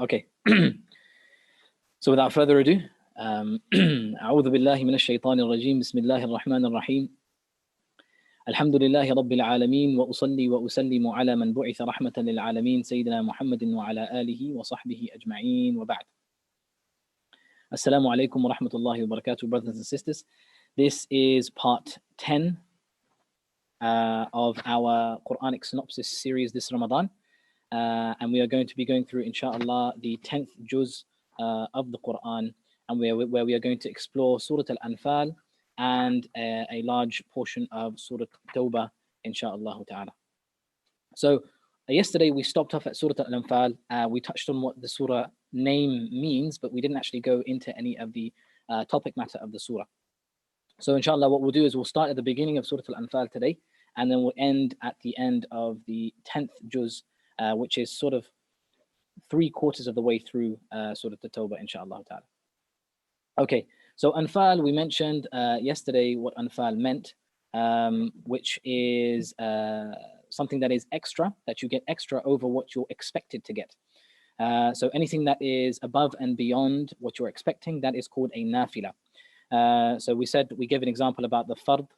Okay. So without further ado, أعوذ بالله من الشيطان الرجيم بسم الله الرحمن الرحيم الحمد لله رب العالمين وأصلي وأسلم على من بعث رحمة للعالمين سيدنا محمد وعلى آله وصحبه أجمعين وبعد. Assalamu alaikum wa rahmatullahi wa barakatuh, brothers and sisters. This is part 10 of our Quranic Synopsis series this Ramadan. And we are going to be going through, inshallah, the 10th juz of the Qur'an, and where we are going to explore Surah Al-Anfal and a large portion of Surah Tawbah, inshallah ta'ala. So yesterday we stopped off at Surah Al-Anfal. We touched on what the surah name means, but we didn't actually go into any of the topic matter of the surah. So inshallah, what we'll do is we'll start at the beginning of Surah Al-Anfal today, and then we'll end at the end of the 10th juz, which is sort of 3/4 of the way through Surah At-Tawbah, inshallah ta'ala. Okay, so Anfal, we mentioned yesterday what Anfal meant, which is something that is extra, that you get extra over what you're expected to get. So anything that is above and beyond what you're expecting, that is called a nafila. So we gave an example about the fard.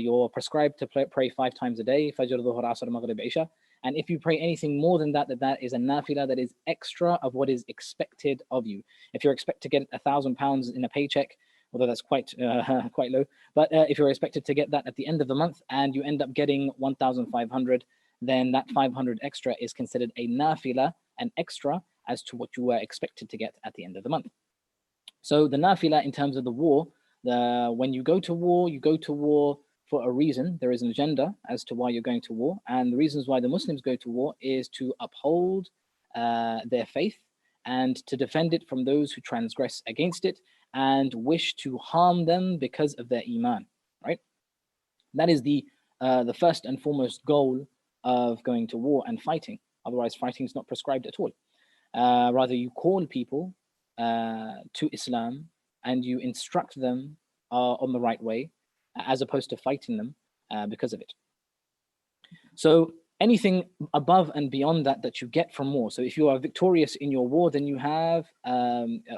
You're prescribed to pray 5 times a day, Fajr, Dhuhr, Asr, Maghrib, Isha. And if you pray anything more than that, that is a nafila, that is extra of what is expected of you. If you're expected to get £1,000 in a paycheck, although that's quite low, but if you're expected to get that at the end of the month and you end up getting 1,500, then that 500 extra is considered a nafila, an extra as to what you were expected to get at the end of the month. So the nafila in terms of the war, when you go to war, you go to war for a reason. There is an agenda as to why you're going to war, and the reasons why the Muslims go to war is to uphold their faith and to defend it from those who transgress against it and wish to harm them because of their iman, right? That is the first and foremost goal of going to war and fighting. Otherwise, fighting is not prescribed at all. Rather, you call people to Islam and you instruct them on the right way, as opposed to fighting them because of it. So anything above and beyond that you get from war. So if you are victorious in your war, then you have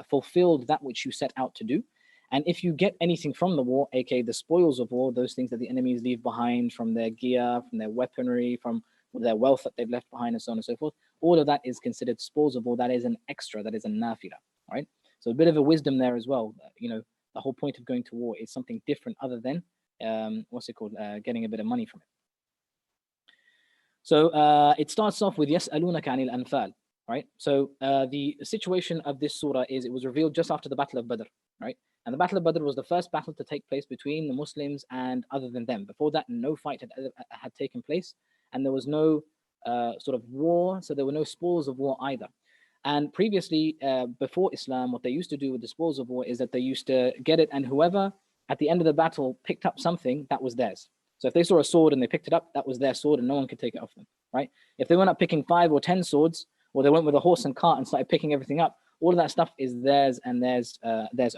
fulfilled that which you set out to do. And if you get anything from the war, aka the spoils of war, those things that the enemies leave behind from their gear, from their weaponry, from their wealth that they've left behind, and so on and so forth, all of that is considered spoils of war. That is an extra, that is a nafila, right? So a bit of a wisdom there as well. The whole point of going to war is something different other than getting a bit of money from it. So it starts off with يَسْأَلُونَكَ عَنِ الْأَنْفَالِ, right? So the situation of this surah is it was revealed just after the Battle of Badr, right? And the Battle of Badr was the first battle to take place between the Muslims and other than them. Before that, no fight had taken place, and there was no sort of war, so there were no spoils of war either. And previously, before Islam, what they used to do with the spoils of war is that they used to get it, and whoever at the end of the battle picked up something, that was theirs. So if they saw a sword and they picked it up, that was their sword and no one could take it off them, right? If they went up picking 5 or 10 swords, or they went with a horse and cart and started picking everything up, all of that stuff is theirs and theirs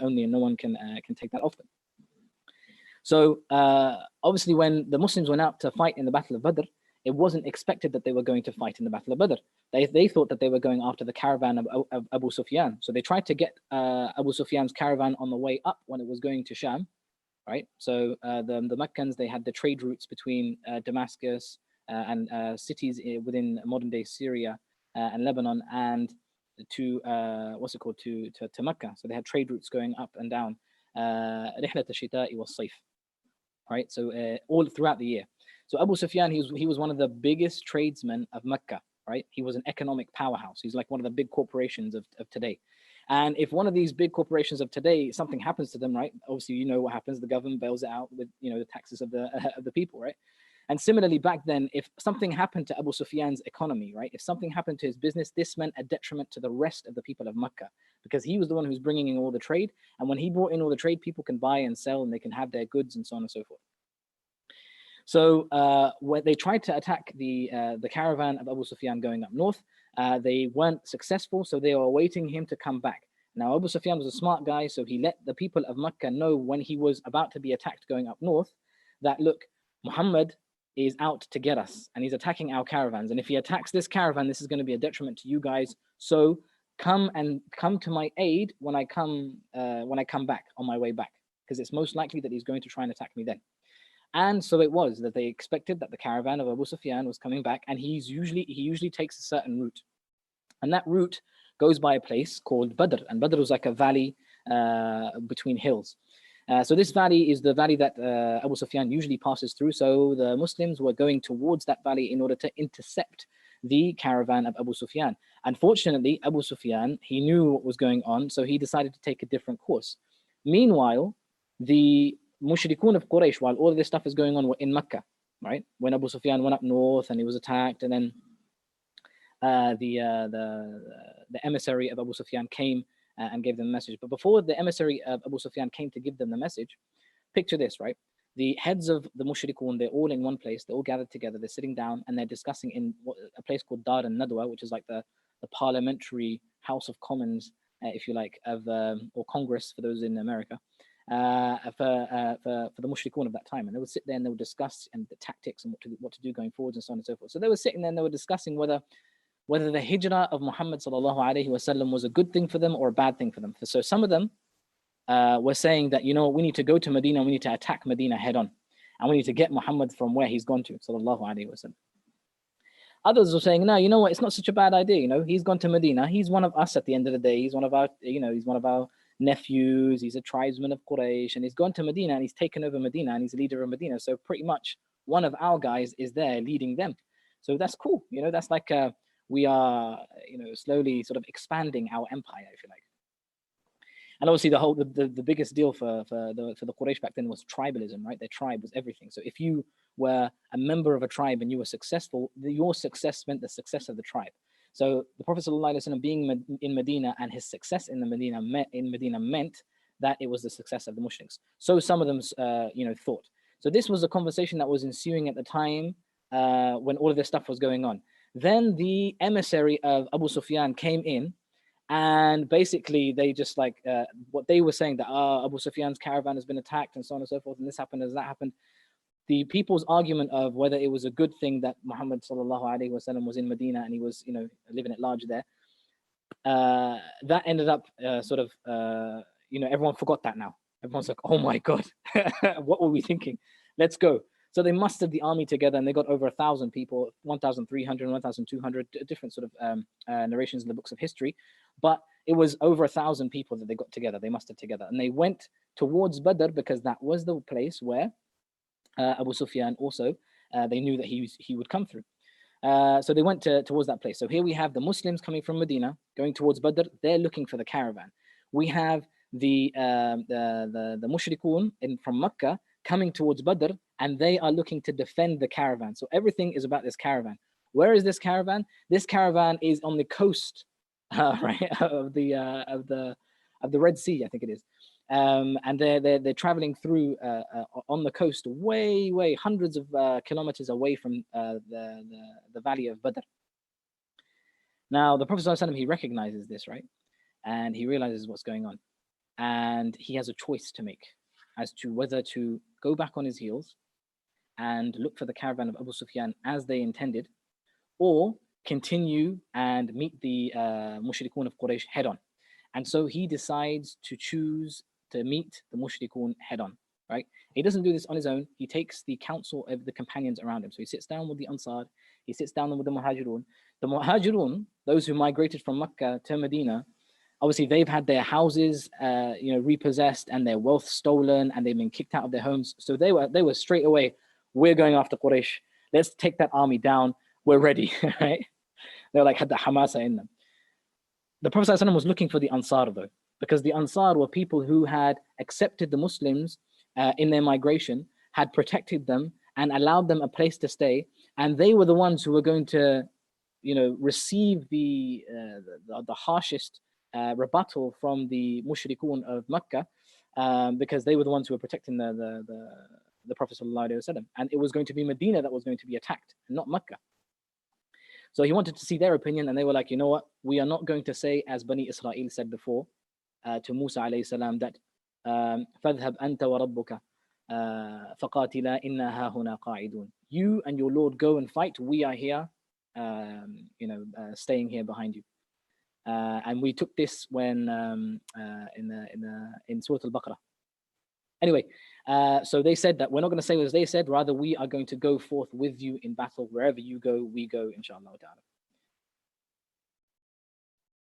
only, and no one can take that off them. So obviously when the Muslims went out to fight in the Battle of Badr, it wasn't expected that they were going to fight in the Battle of Badr. They thought that they were going after the caravan of Abu Sufyan. So they tried to get Abu Sufyan's caravan on the way up when it was going to Sham, right? So the Meccans, they had the trade routes between Damascus and cities within modern day Syria and Lebanon, and to Mecca. So they had trade routes going up and down, رحلة الشتاء والصيف, right? So all throughout the year. So Abu Sufyan, he was one of the biggest tradesmen of Mecca, right? He was an economic powerhouse. He's like one of the big corporations of today. And if one of these big corporations of today, something happens to them, right? Obviously, you know what happens. The government bails it out with, the taxes of the people, right? And similarly, back then, if something happened to Abu Sufyan's economy, right? If something happened to his business, this meant a detriment to the rest of the people of Mecca, because he was the one who was bringing in all the trade. And when he brought in all the trade, people can buy and sell, and they can have their goods and so on and so forth. So when they tried to attack the caravan of Abu Sufyan going up north, they weren't successful, so they were awaiting him to come back. Now, Abu Sufyan was a smart guy, so he let the people of Mecca know when he was about to be attacked going up north that, look, Muhammad is out to get us, and he's attacking our caravans. And if he attacks this caravan, this is going to be a detriment to you guys. So come to my aid when I come back on my way back, because it's most likely that he's going to try and attack me then. And so it was that they expected that the caravan of Abu Sufyan was coming back, and he usually takes a certain route, and that route goes by a place called Badr, and Badr was like a valley between hills. So this valley is the valley that Abu Sufyan usually passes through. So the Muslims were going towards that valley in order to intercept the caravan of Abu Sufyan. Unfortunately, Abu Sufyan, he knew what was going on, so he decided to take a different course. Meanwhile, the Mushrikun of Quraysh, while all of this stuff is going on, were in Mecca, right? When Abu Sufyan went up north and he was attacked, and then the emissary of Abu Sufyan came and gave them a message. But before the emissary of Abu Sufyan came to give them the message, picture this, right? The heads of the Mushrikun, they're all in one place, they're all gathered together, they're sitting down, and they're discussing in a place called Dar al-Nadwa, which is like the parliamentary House of Commons, if you like, or Congress for those in America, for the Mushrikun of that time. And they would sit there and they would discuss and the tactics and what to do going forwards and so on and so forth. So they were sitting there and they were discussing whether the hijrah of Muhammad sallallahu alaihi wasallam was a good thing for them or a bad thing for them. So some of them were saying that, we need to go to Medina, we need to attack Medina head on, and we need to get Muhammad from where he's gone to, sallallahu alaihi wasallam. Others were saying, no, you know what, it's not such a bad idea. He's gone to Medina, he's one of us at the end of the day, he's one of our, he's one of our nephews, he's a tribesman of Quraysh, and he's gone to Medina and he's taken over Medina and he's a leader of Medina. So pretty much one of our guys is there leading them. So that's cool. That's like we are, slowly sort of expanding our empire, if you like. And obviously the biggest deal for the Quraysh back then was tribalism, right? Their tribe was everything. So if you were a member of a tribe and you were successful, your success meant the success of the tribe. So the Prophet ﷺ being in Medina and his success in Medina meant that it was the success of the mushriks. So some of them, thought. So this was a conversation that was ensuing at the time when all of this stuff was going on. Then the emissary of Abu Sufyan came in, and basically they just what they were saying, that Abu Sufyan's caravan has been attacked and so on and so forth, and this happened as that happened. The people's argument of whether it was a good thing that Muhammad sallallahu alaihi wasallam was in Medina and he was, living at large there, that ended up everyone forgot that now. Everyone's like, oh my God, what were we thinking? Let's go. So they mustered the army together and they got over 1,000 people, 1,300, 1,200, different sort of narrations in the books of history. But it was over 1,000 people that they got together, they mustered together. And they went towards Badr because that was the place where Abu Sufyan also, they knew that he would come through. So they went towards that place. So here we have the Muslims coming from Medina, going towards Badr. They're looking for the caravan. We have the Mushrikun from Mecca coming towards Badr, and they are looking to defend the caravan. So everything is about this caravan. Where is this caravan? This caravan is on the coast, right, of the Red Sea, I think it is. And they're traveling through on the coast, way hundreds of kilometers away from the valley of Badr. Now the Prophet ﷺ, he recognizes this, right, and he realizes what's going on, and he has a choice to make as to whether to go back on his heels and look for the caravan of Abu Sufyan as they intended, or continue and meet the Mushrikun of Quraysh head on. And so he decides to choose to meet the Mushrikun head on, right? He doesn't do this on his own. He takes the counsel of the companions around him. So he sits down with the Ansar, he sits down with the Muhajirun. The Muhajirun, those who migrated from Mecca to Medina, obviously they've had their houses repossessed and their wealth stolen, and they've been kicked out of their homes. So they were straight away, we're going after Quraysh. Let's take that army down. We're ready, right? They were like, had the hamasa in them. The Prophet ﷺ was looking for the Ansar though, because the Ansar were people who had accepted the Muslims in their migration, had protected them and allowed them a place to stay. And they were the ones who were going to, receive the harshest rebuttal from the Mushrikun of Mecca, because they were the ones who were protecting the Prophet ﷺ. And it was going to be Medina that was going to be attacked, and not Mecca. So he wanted to see their opinion, and they were like, you know what? We are not going to say, as Bani Israel said before to Musa alayhi salam, that فَاذْهَبْ أَنْتَ وَرَبُّكَ فَقَاتِلَا إِنَّا هَا هُنَا قَاعِدُونَ. You and your Lord go and fight. We are here, staying here behind you. And we took this when in Surah Al-Baqarah. Anyway, so they said that we're not going to say as they said, rather we are going to go forth with you in battle. Wherever you go, we go, inshallah ta'ala.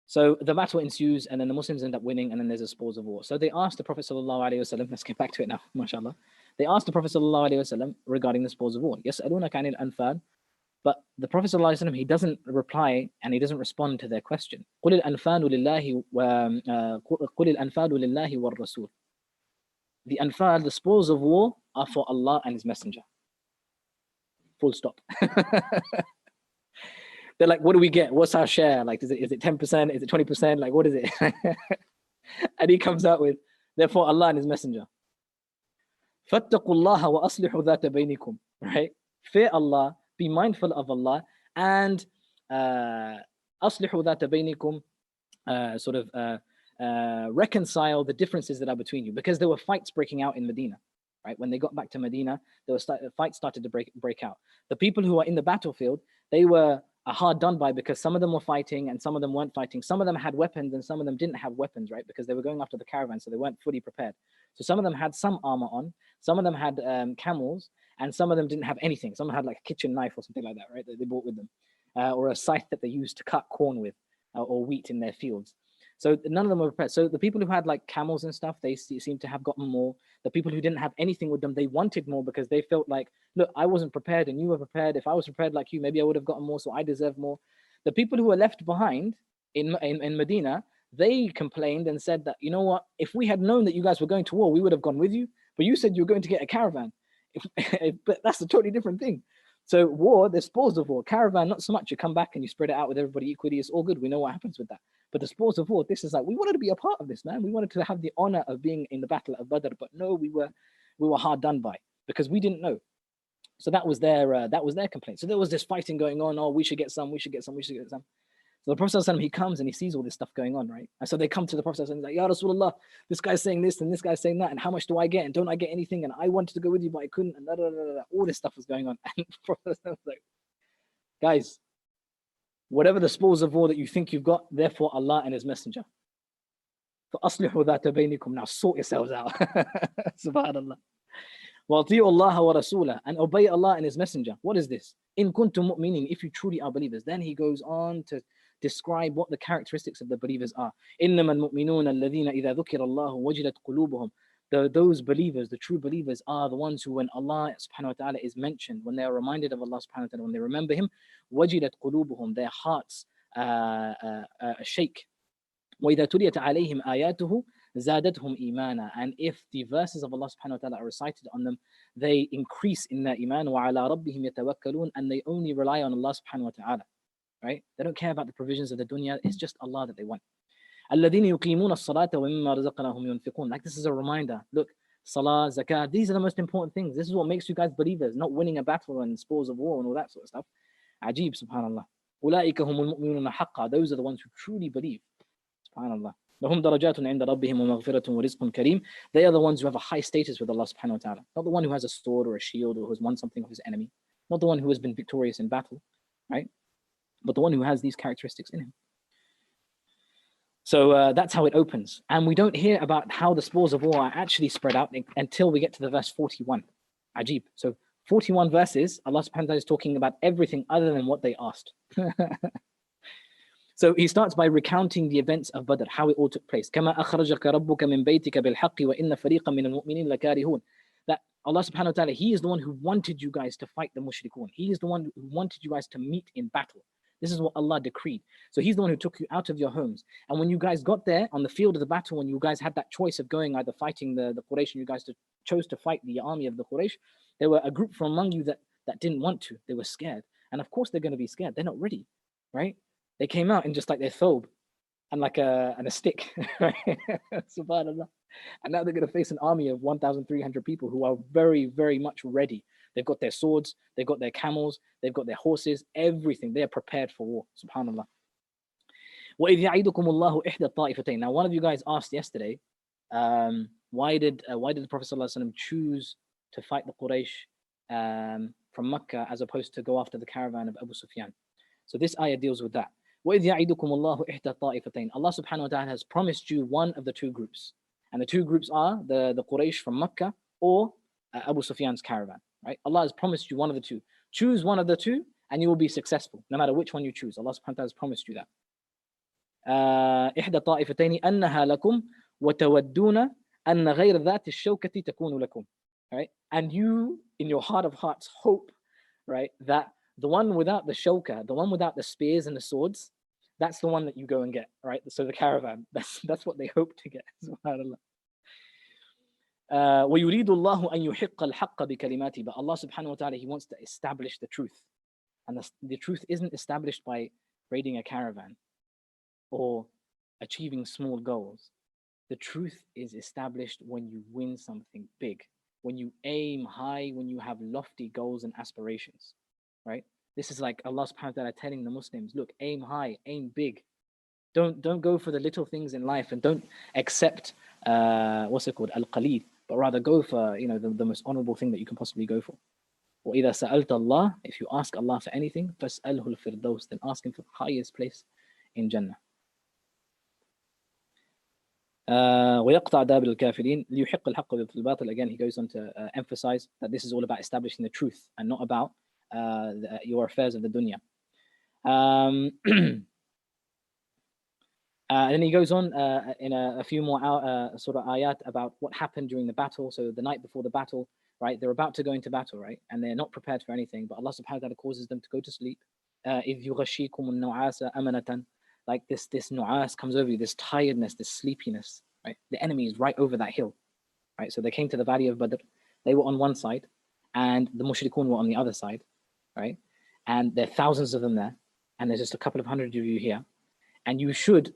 So the battle ensues, and then the Muslims end up winning, and then there's a spoils of war. So they asked the Prophet sallallahu alaihi wasallam, let's get back to it now, mashallah. They asked the Prophet sallallahu alaihi wasallam regarding the spoils of war. يَسْأَلُونَكَ عَنِ الْأَنْفَالِ. But the Prophet ﷺ, he doesn't reply and he doesn't respond to their question. قُلِ الْأَنْفَالُ لِلَّهِ وَالرَّسُولِ. The Anfal, the spoils of war, are for Allah and His Messenger. Full stop. They're like, what do we get? What's our share? Like, is it 10%? Is it 20%? Like, what is it? And he comes out with, therefore Allah and His Messenger. فَاتَّقُوا اللَّهَ وَأَصْلِحُوا ذَاتَ بَيْنِكُمْ. Right? Fear Allah, be mindful of Allah, and أَصْلِحُوا ذَاتَ بَيْنِكُمْ, reconcile the differences that are between you, because there were fights breaking out in Medina. Right? When they got back to Medina, there was fights started to break out. The people who were in the battlefield, they were hard done by, because some of them were fighting and some of them weren't fighting. Some of them had weapons and some of them didn't have weapons, right? Because they were going after the caravan, so they weren't fully prepared. So some of them had some armor on, some of them had camels, and some of them didn't have anything. Some had like a kitchen knife or something like that, right? That they brought with them, or a scythe that they used to cut corn with, or wheat in their fields. So none of them were prepared. So the people who had like camels and stuff, they seemed to have gotten more. The people who didn't have anything with them, they wanted more, because they felt like, look, I wasn't prepared and you were prepared. If I was prepared like you, maybe I would have gotten more, so I deserve more. The people who were left behind in Medina, they complained and said that, you know what, if we had known that you guys were going to war, we would have gone with you. But you said you were going to get a caravan. But that's a totally different thing. So war, there's spoils of war. Caravan, not so much. You come back and you spread it out with everybody equally. It's all good. We know what happens with that. But the spoils of war, this is like, we wanted to be a part of this, man. We wanted to have the honor of being in the battle of Badr, but no, we were hard done by, because we didn't know. So that was their complaint. So there was this fighting going on. Oh, we should get some. We should get some. We should get some. So the Prophet ﷺ, he comes and he sees all this stuff going on, right? And so they come to the Prophet ﷺ, like, Ya Rasulullah, this guy's saying this and this guy's saying that, and how much do I get? And don't I get anything? And I wanted to go with you, but I couldn't. And all this stuff was going on. And the Prophet ﷺ was like, guys, whatever the spoils of war that you think you've got, therefore Allah and His Messenger. فَأَصْلِحُوا ذَاتَ بَيْنِكُمْ. Now sort yourselves out. Subhanallah. وَأَطِيعُوا اللَّهَ وَرَسُولَهُ. And obey Allah and His Messenger. What is this? إِن كُنتُم مُؤْمِنِينَ. If you truly are believers. Then he goes on to describe what the characteristics of the believers are. إِنَّمَا الْمُؤْمِنُونَ الَّذِينَ إِذَا ذُكِرَ اللَّهُ وَجِلَتْ قُلُوبُهُم. Those believers, the true believers, are the ones who, when Allah subhanahu wa ta'ala is mentioned, when they are reminded of Allah subhanahu wa ta'ala, when they remember Him, وَجِلَتْ قُلُوبُهُم, their hearts shake. وَإِذَا تُلِيَتْ عَلَيْهِمْ آيَاتُهُ زَادَتْهُمْ إِيمَانًا. And if the verses of Allah subhanahu wa ta'ala are recited on them, they increase in their iman. وَعَلَىٰ رَبِّهِمْ يَتَوَكَّلُونَ. And they only rely on Allah subhanahu wa ta'ala. Right? They don't care about the provisions of the dunya. It's just Allah that they want. الَّذِينَ يُقِيمُونَ الصَّلَاةَ وَمِمَّا رَزَقْنَاهُمْ يُنْفِقُونَ. Like, this is a reminder. Look, salah, zakah, these are the most important things. This is what makes you guys believers, not winning a battle and spoils of war and all that sort of stuff. Ajib, subhanallah. أُولَٰئِكَ هُمُ الْمُؤْمِنُونَ حَقًّا. Those are the ones who truly believe. Subhanallah. لَهُمْ دَرَجَاتٌ عِنْدَ رَبِّهِمْ وَمَغْفِرَةٌ وَرِزْقٌ كَرِيمٌ. They are the ones who have a high status with Allah subhanahu wa ta'ala. Not the one who has a sword or a shield or who has won something of his enemy. Not the one who has been victorious in battle. Right? But the one who has these characteristics in him. So that's how it opens. And we don't hear about how the spoils of war are actually spread out until we get to the verse 41. Ajib. So 41 verses, Allah subhanahu wa ta'ala is talking about everything other than what they asked. So he starts by recounting the events of Badr, how it all took place. كَمَا أَخْرَجَكَ رَبُّكَ مِنْ بَيْتِكَ بِالْحَقِّ وَإِنَّ فَرِيقًا مِنَ الْمُؤْمِنِينَ لَكَارِهُونَ. That Allah subhanahu wa ta'ala, He is the one who wanted you guys to fight the mushrikun. He is the one who wanted you guys to meet in battle. This is what Allah decreed. So He's the one who took you out of your homes. And when you guys got there on the field of the battle, when you guys had that choice of going either fighting the Quraysh, and you guys chose to fight the army of the Quraysh, there were a group from among you that didn't want to. They were scared. And of course they're going to be scared. They're not ready, right? They came out in just like their thobe and like a stick, right? Subhanallah. And now they're going to face an army of 1,300 people who are very, very much ready. They've got their swords, they've got their camels, they've got their horses, everything. They are prepared for war. Subhanallah. وَإِذْ يَعِدُكُمُ اللَّهُ إِحْدَى الطَّائِفَتَيْنِ. Now, one of you guys asked yesterday, why did the Prophet ﷺ choose to fight the Quraysh from Mecca as opposed to go after the caravan of Abu Sufyan? So this ayah deals with that. وَإِذْ يَعِدُكُمُ اللَّهُ إِحْدَى الطَّائِفَتَيْنِ. Allah subhanahu wa ta'ala has promised you one of the two groups. And the two groups are the Quraysh from Mecca or Abu Sufyan's caravan. Right? Allah has promised you one of the two. Choose one of the two and you will be successful, no matter which one you choose. Allah subhanahu wa ta'ala has promised you that. إحدى الطائفتين أنها لكم وتودون أن غير ذات الشوكة تكون لكم. Right? And you, in your heart of hearts, hope, right, that the one without the shawka, the one without the spears and the swords, that's the one that you go and get, right? So the caravan, that's what they hope to get. SubhanAllah. وَيُرِيدُ اللَّهُ أَن يُحِقَّ الْحَقَّ بِكَلِمَاتِهِ. But Allah subhanahu wa ta'ala, He wants to establish the truth. And the truth isn't established by raiding a caravan or achieving small goals. The truth is established when you win something big, when you aim high, when you have lofty goals and aspirations, right? This is like Allah subhanahu wa ta'ala telling the Muslims, look, aim high, aim big. Don't go for the little things in life and don't accept, what's it called, al-qaleel, but rather go for, the most honorable thing that you can possibly go for. وَإِذَا سَأَلْتَ اللَّهِ, if you ask Allah for anything, فَاسْأَلْهُ الْفِرْدَوْسِ, then ask Him for the highest place in Jannah. ويقطع دابر الكافرين ليحق الحق بالباطل. Again, he goes on to emphasize that this is all about establishing the truth and not about your affairs of the dunya. And then he goes on in a few more sort of ayat about what happened during the battle. So the night before the battle, right, they're about to go into battle, right, and they're not prepared for anything, but Allah subhanahu wa ta'ala causes them to go to sleep. إِذْ يُغَشِّيكُمُ النُّعَاسَ أَمَنَةً. Like this nu'as comes over you, this tiredness, this sleepiness, right? The enemy is right over that hill, right? So they came to the valley of Badr. They were on one side and the mushrikun were on the other side, right? And there are thousands of them there. And there's just a couple of hundred of you here. And you should,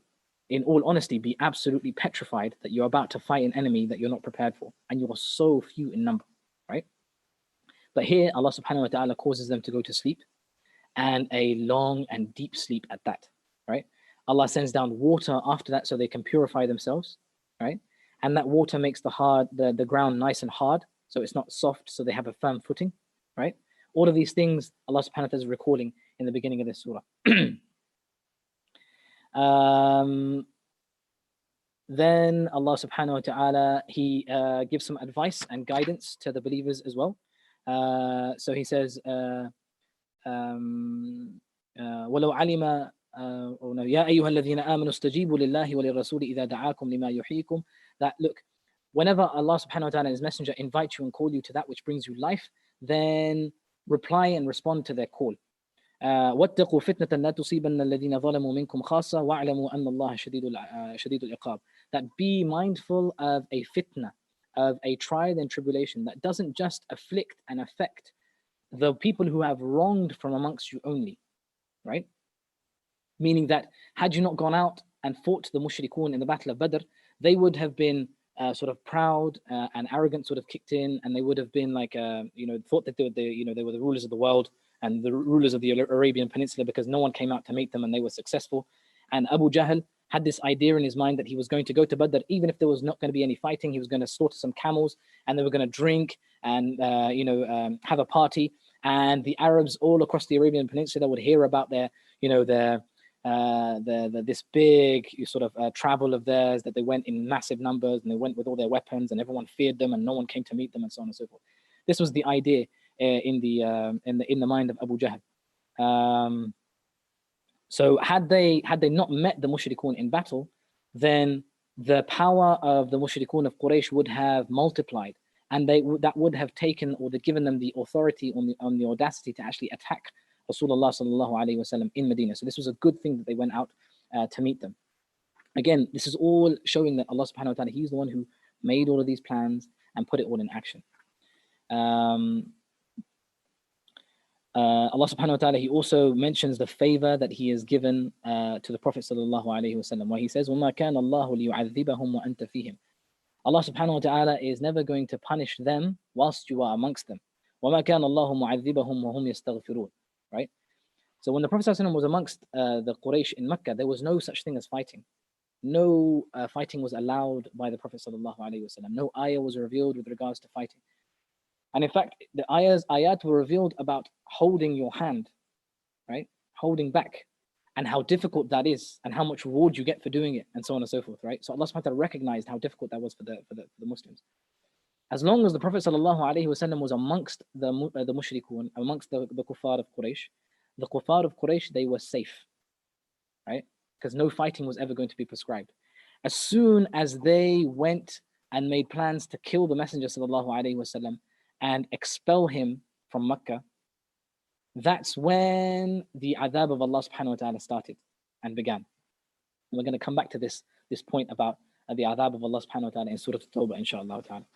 in all honesty, be absolutely petrified that you're about to fight an enemy that you're not prepared for. And you are so few in number, right? But here, Allah subhanahu wa ta'ala causes them to go to sleep, and a long and deep sleep at that, right? Allah sends down water after that so they can purify themselves, right? And that water makes the ground nice and hard, so it's not soft, so they have a firm footing, right? All of these things Allah subhanahu wa ta'ala is recalling in the beginning of this surah. Then Allah subhanahu wa ta'ala, He gives some advice and guidance to the believers as well. So He says, وَلَوْ عَلِمَ يَا أَيُّهَا الَّذِينَ آمَنُوا اسْتَجِيبُوا لِلَّهِ وَلِلرَّسُولِ إِذَا دَعَاكُمْ لِمَا يُحْيِيكُمْ. That, look, whenever Allah subhanahu wa ta'ala and His Messenger invite you and call you to that which brings you life, then reply and respond to their call. وَاتَّقُوا فِتْنَةً لَا تُصِيبَنَّ الَّذِينَ ظَلَمُوا مِنْكُمْ خَاصَّةً وَاعْلَمُوا أَنَّ اللَّهَ شَدِيدُ الْعِقَابِ. That be mindful of a fitna, of a trial and tribulation that doesn't just afflict and affect the people who have wronged from amongst you only, right? Meaning that had you not gone out and fought the mushrikun in the battle of Badr, they would have been sort of proud and arrogant sort of kicked in, and they would have been like, thought that they were the rulers of the world and the rulers of the Arabian Peninsula because no one came out to meet them and they were successful. And Abu Jahl had this idea in his mind that he was going to go to Badr, even if there was not going to be any fighting, he was going to slaughter some camels and they were going to drink and have a party. And the Arabs all across the Arabian Peninsula would hear about this big sort of travel of theirs, that they went in massive numbers and they went with all their weapons and everyone feared them and no one came to meet them and so on and so forth. This was the idea in the mind of Abu Jahl. So had they not met the mushrikun in battle, then the power of the mushrikun of Quraysh would have multiplied, and that would have taken or given them the authority on the audacity to actually attack Rasulullah sallallahu alaihi wasallam in Medina. So this was a good thing that they went out to meet them. Again, this is all showing that Allah subhanahu wa ta'ala, He's the one who made all of these plans and put it all in action. Allah subhanahu wa ta'ala, He also mentions the favor that He has given to the Prophet sallallahu alaihi wasallam, where He says, وَمَا كَانَ اللَّهُ لِيُعَذِّبَهُمْ وَأَنْتَ فِيهِمْ. Allah subhanahu wa ta'ala is never going to punish them whilst you are amongst them. وَمَا كَانَ اللَّهُ مُعَذِّبَهُمْ وَهُمْ يَسْتَغْفِرُونَ. Right? So when the Prophet ﷺ was amongst the Quraysh in Mecca, there was no such thing as fighting. No fighting was allowed by the Prophet ﷺ. No ayah was revealed with regards to fighting. And in fact, the ayat were revealed about holding your hand, right? Holding back. and how difficult that is, and how much reward you get for doing it, and so on and so forth, right? So Allah subhanahu wa ta'ala recognized how difficult that was for the Muslims. As long as the Prophet sallallahu alaihi wasallam was amongst the mushrikun, amongst the kuffar of Quraysh, they were safe, right? Because no fighting was ever going to be prescribed. As soon as they went and made plans to kill the Messenger sallallahu alaihi wasallam and expel him from Mecca, that's when the adhab of Allah subhanahu wa ta'ala started and began. And we're going to come back to this point about the adhab of Allah subhanahu wa ta'ala in Surah At-Tawbah, inshallah ta'ala.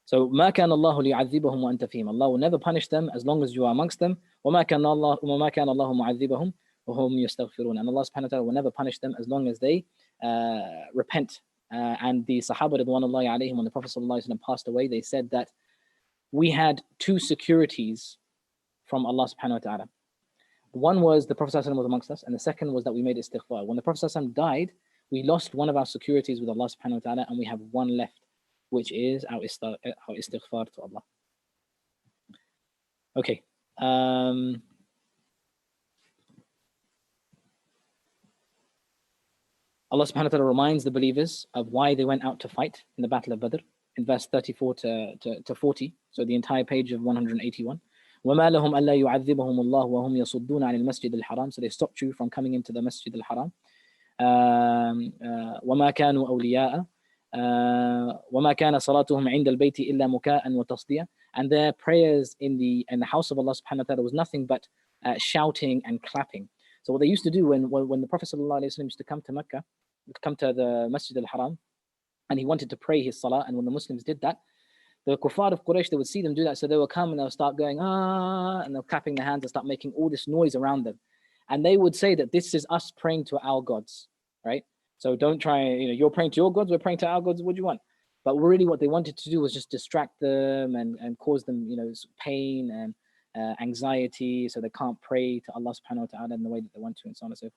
So, مَا كَانَ اللَّهُ لِيُعَذِّبَهُمْ وَأَنْتَ فِيهِمْ. Allah will never punish them as long as you are amongst them. وَمَا كَانَ اللَّهُ مُعَذِّبَهُمْ وَهُمْ يَسْتَغْفِرُونَ. And Allah subhanahu wa ta'ala will never punish them as long as they repent. And the Sahaba ridwanullahi alayhim, when the Prophet sallallahu alaihi wasallam passed away, they said that we had two securities from Allah subhanahu wa ta'ala. One was the Prophet sallallahu alaihi wasallam was amongst us, and the second was that we made istighfar. When the Prophet sallallahu alaihi wasallam died, we lost one of our securities with Allah subhanahu wa ta'ala, and we have one left, which is our istighfar to Allah. Okay. Allah subhanahu wa ta'ala reminds the believers of why they went out to fight in the Battle of Badr in verse 34 to 40, so the entire page of 181. وَمَا لَهُمْ أَلَّا يُعَذِّبَهُمُ اللَّهُ وَهُمْ يَصُدُّونَ عَنِ الْمَسْجِدِ الْحَرَامِ. So they stopped you from coming into the Masjid al-Haram. وَمَا كَانُوا أَوْلِيَاءَ وَمَا كَانَ صَلَاتُهُمْ عِنْدَ الْبَيْتِ إِلَّا مُكَاءً وَتَصْدِيًا. And their prayers in the house of Allah subhanahu wa ta'ala was nothing but shouting and clapping. So what they used to do when the Prophet sallallahu alaihi wasallam used to come to Mecca, come to the Masjid al-Haram, and he wanted to pray his salah, and when the Muslims did that, the kuffar of Quraysh, they would see them do that, so they would come and they'll start going, and they're clapping their hands and start making all this noise around them. And they would say that this is us praying to our gods, right? So don't try, you're praying to your gods, we're praying to our gods, what do you want? But really what they wanted to do was just distract them and cause them, pain and anxiety, so they can't pray to Allah subhanahu wa ta'ala in the way that they want to, and so on and so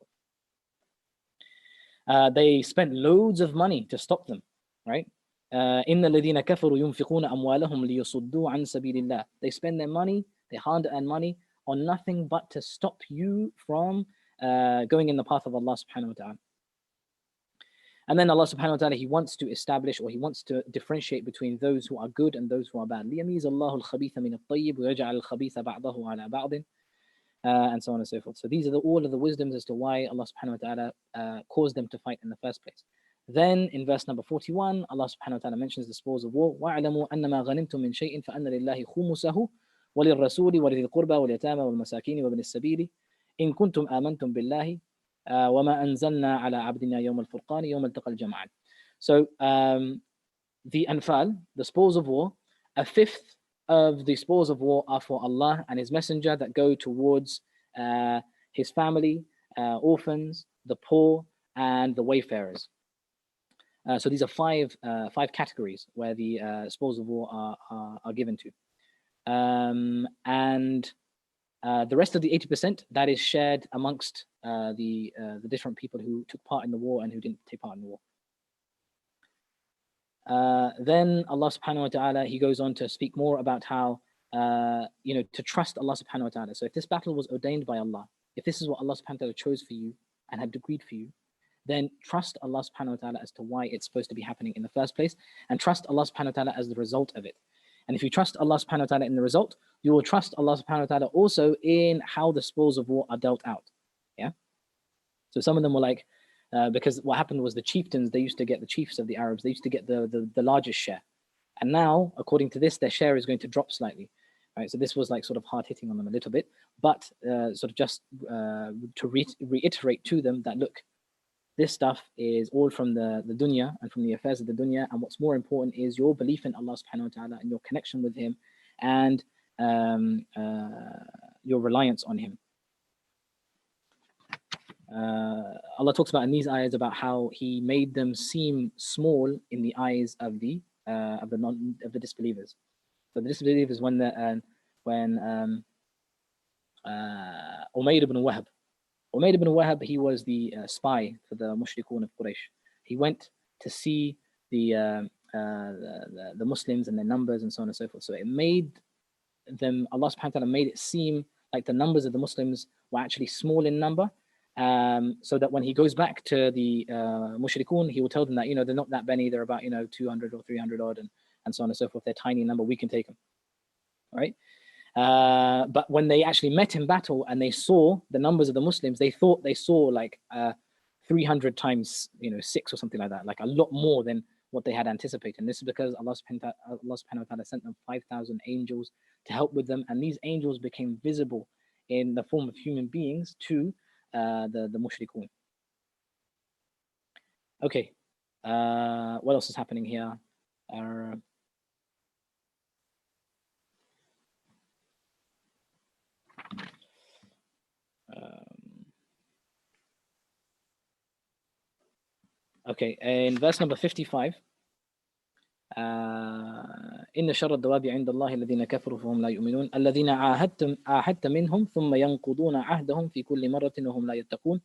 forth. They spent loads of money to stop them, right? إِنَّ الَّذِينَ كَفَرُوا يُنْفِقُونَ أَمْوَالَهُمْ لِيَصُدُّوا عَنْ سَبِيلِ اللَّهِ. They spend their money, they hard-earned money on nothing but to stop you from going in the path of Allah subhanahu wa ta'ala. And then Allah subhanahu wa ta'ala, He wants to establish, or He wants to differentiate between those who are good and those who are bad. لِيَمِيزَ اللَّهُ الْخَبِيثَ مِنَ الطَّيِّبِ وَيَجْعَلَ الْخَبِيثَ بَعْضَهُ عَلَى بَعْضٍ, and so on and so forth. So these are all of the wisdoms as to why Allah subhanahu wa ta'ala caused them to fight in the first place. Then in verse number 41, Allah subhanahu wa ta'ala mentions the spoils of war. وَاعْلَمُوا أَنَّمَا غَنِمْتُم مِّن شَيْءٍ فَأَنَّ لِلَّهِ خُمُسَهُ وَلِلرَّسُولِ وَلِذِي الْقُرْبَى وَالْيَتَامَى وَالْمَسَاكِينِ وَابْنِ السَّبِيلِ إِن كُنتُمْ آمَنْتُم بِاللَّهِ وَمَا أَنزَلْنَا عَلَى عَبْدِنَا يَوْمَ الْفُرْقَانِ يَوْمَ الْتَقَى الْجَمْعَانِ. So the Anfal, the spoils of war, a fifth of the spoils of war are for Allah and His Messenger that go towards His family, orphans, the poor, and the wayfarers. So these are five categories where the spoils of war are given to. And the rest of the 80%, that is shared amongst the different people who took part in the war and who didn't take part in the war. Then Allah subhanahu wa ta'ala, He goes on to speak more about how, to trust Allah subhanahu wa ta'ala. So if this battle was ordained by Allah, if this is what Allah subhanahu wa ta'ala chose for you and had decreed for you, then trust Allah subhanahu wa ta'ala as to why it's supposed to be happening in the first place, and trust Allah subhanahu wa ta'ala as the result of it. And if you trust Allah subhanahu wa ta'ala in the result, you will trust Allah subhanahu wa ta'ala also in how the spoils of war are dealt out. Yeah. So some of them were like, because what happened was the chieftains, they used to get, the chiefs of the Arabs, they used to get the largest share. And now, according to this, their share is going to drop slightly. Right? So this was like sort of hard hitting on them a little bit, but sort of just to reiterate to them that, look, this stuff is all from the dunya and from the affairs of the dunya, and what's more important is your belief in Allah subhanahu wa ta'ala and your connection with Him and your reliance on Him. Allah talks about in these ayahs about how He made them seem small in the eyes of the disbelievers. So the disbelievers, when Umayr ibn Wahab, he was the spy for the mushrikun of Quraysh. He went to see the Muslims and their numbers and so on and so forth. So it made them, Allah subhanahu wa ta'ala made it seem like the numbers of the Muslims were actually small in number, so that when he goes back to the mushrikun, he will tell them that, they're not that many, they're about, 200 or 300 odd, and so on and so forth. They're tiny number, we can take them, right? But when they actually met in battle and they saw the numbers of the Muslims, they thought they saw like 300 times 6 or something like that, like a lot more than what they had anticipated. And this is because Allah subhanahu wa ta'ala sent them 5,000 angels to help with them, and these angels became visible in the form of human beings to the mushrikun. Okay, what else is happening here? Okay, in verse number 55, إن شر الدواب عند الله الذين كفروا فهم لا يؤمنون الذين عاهدت منهم ثم ينقضون عهدهم في كل مرة وهم لا يتقون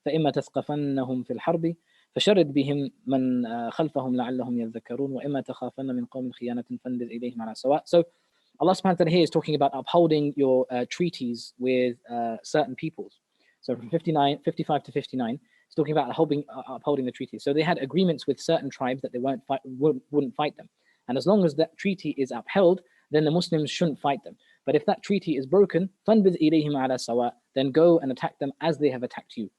فإما تثقفنهم في الحرب فشرد بهم من خلفهم لعلهم يذكرون وإما تخافن من قوم خيانة فانبذ إليهم على سواء. So Allah subhanahu wa ta'ala here is talking about upholding your treaties with certain peoples. So from 55 to 59, it's talking about upholding the treaties. So they had agreements with certain tribes that they wouldn't fight them. And as long as that treaty is upheld, then the Muslims shouldn't fight them. But if that treaty is broken, فَانْبِذْ إِلَيْهِمْ عَلَى سَوَاءٍ, then go and attack them as they have attacked you.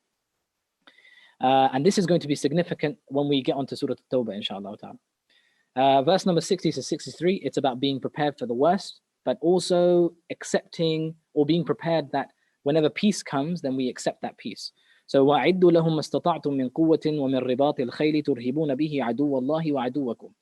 And this is going to be significant when we get onto Surah At-Tawbah, inshallah ta'ala. Verse number 60 to 63, it's about being prepared for the worst, but also accepting or being prepared that whenever peace comes, then we accept that peace. So وَأَعِدُّوا لَهُمْ مَا اسْتَطَعْتُم مِّن قُوَّةٍ وَمِن رِّبَاطِ الْخَيْلِ تُرْهِبُونَ بِهِ عَدُوَّ اللَّهِ وَعَدُوَّكُمْ.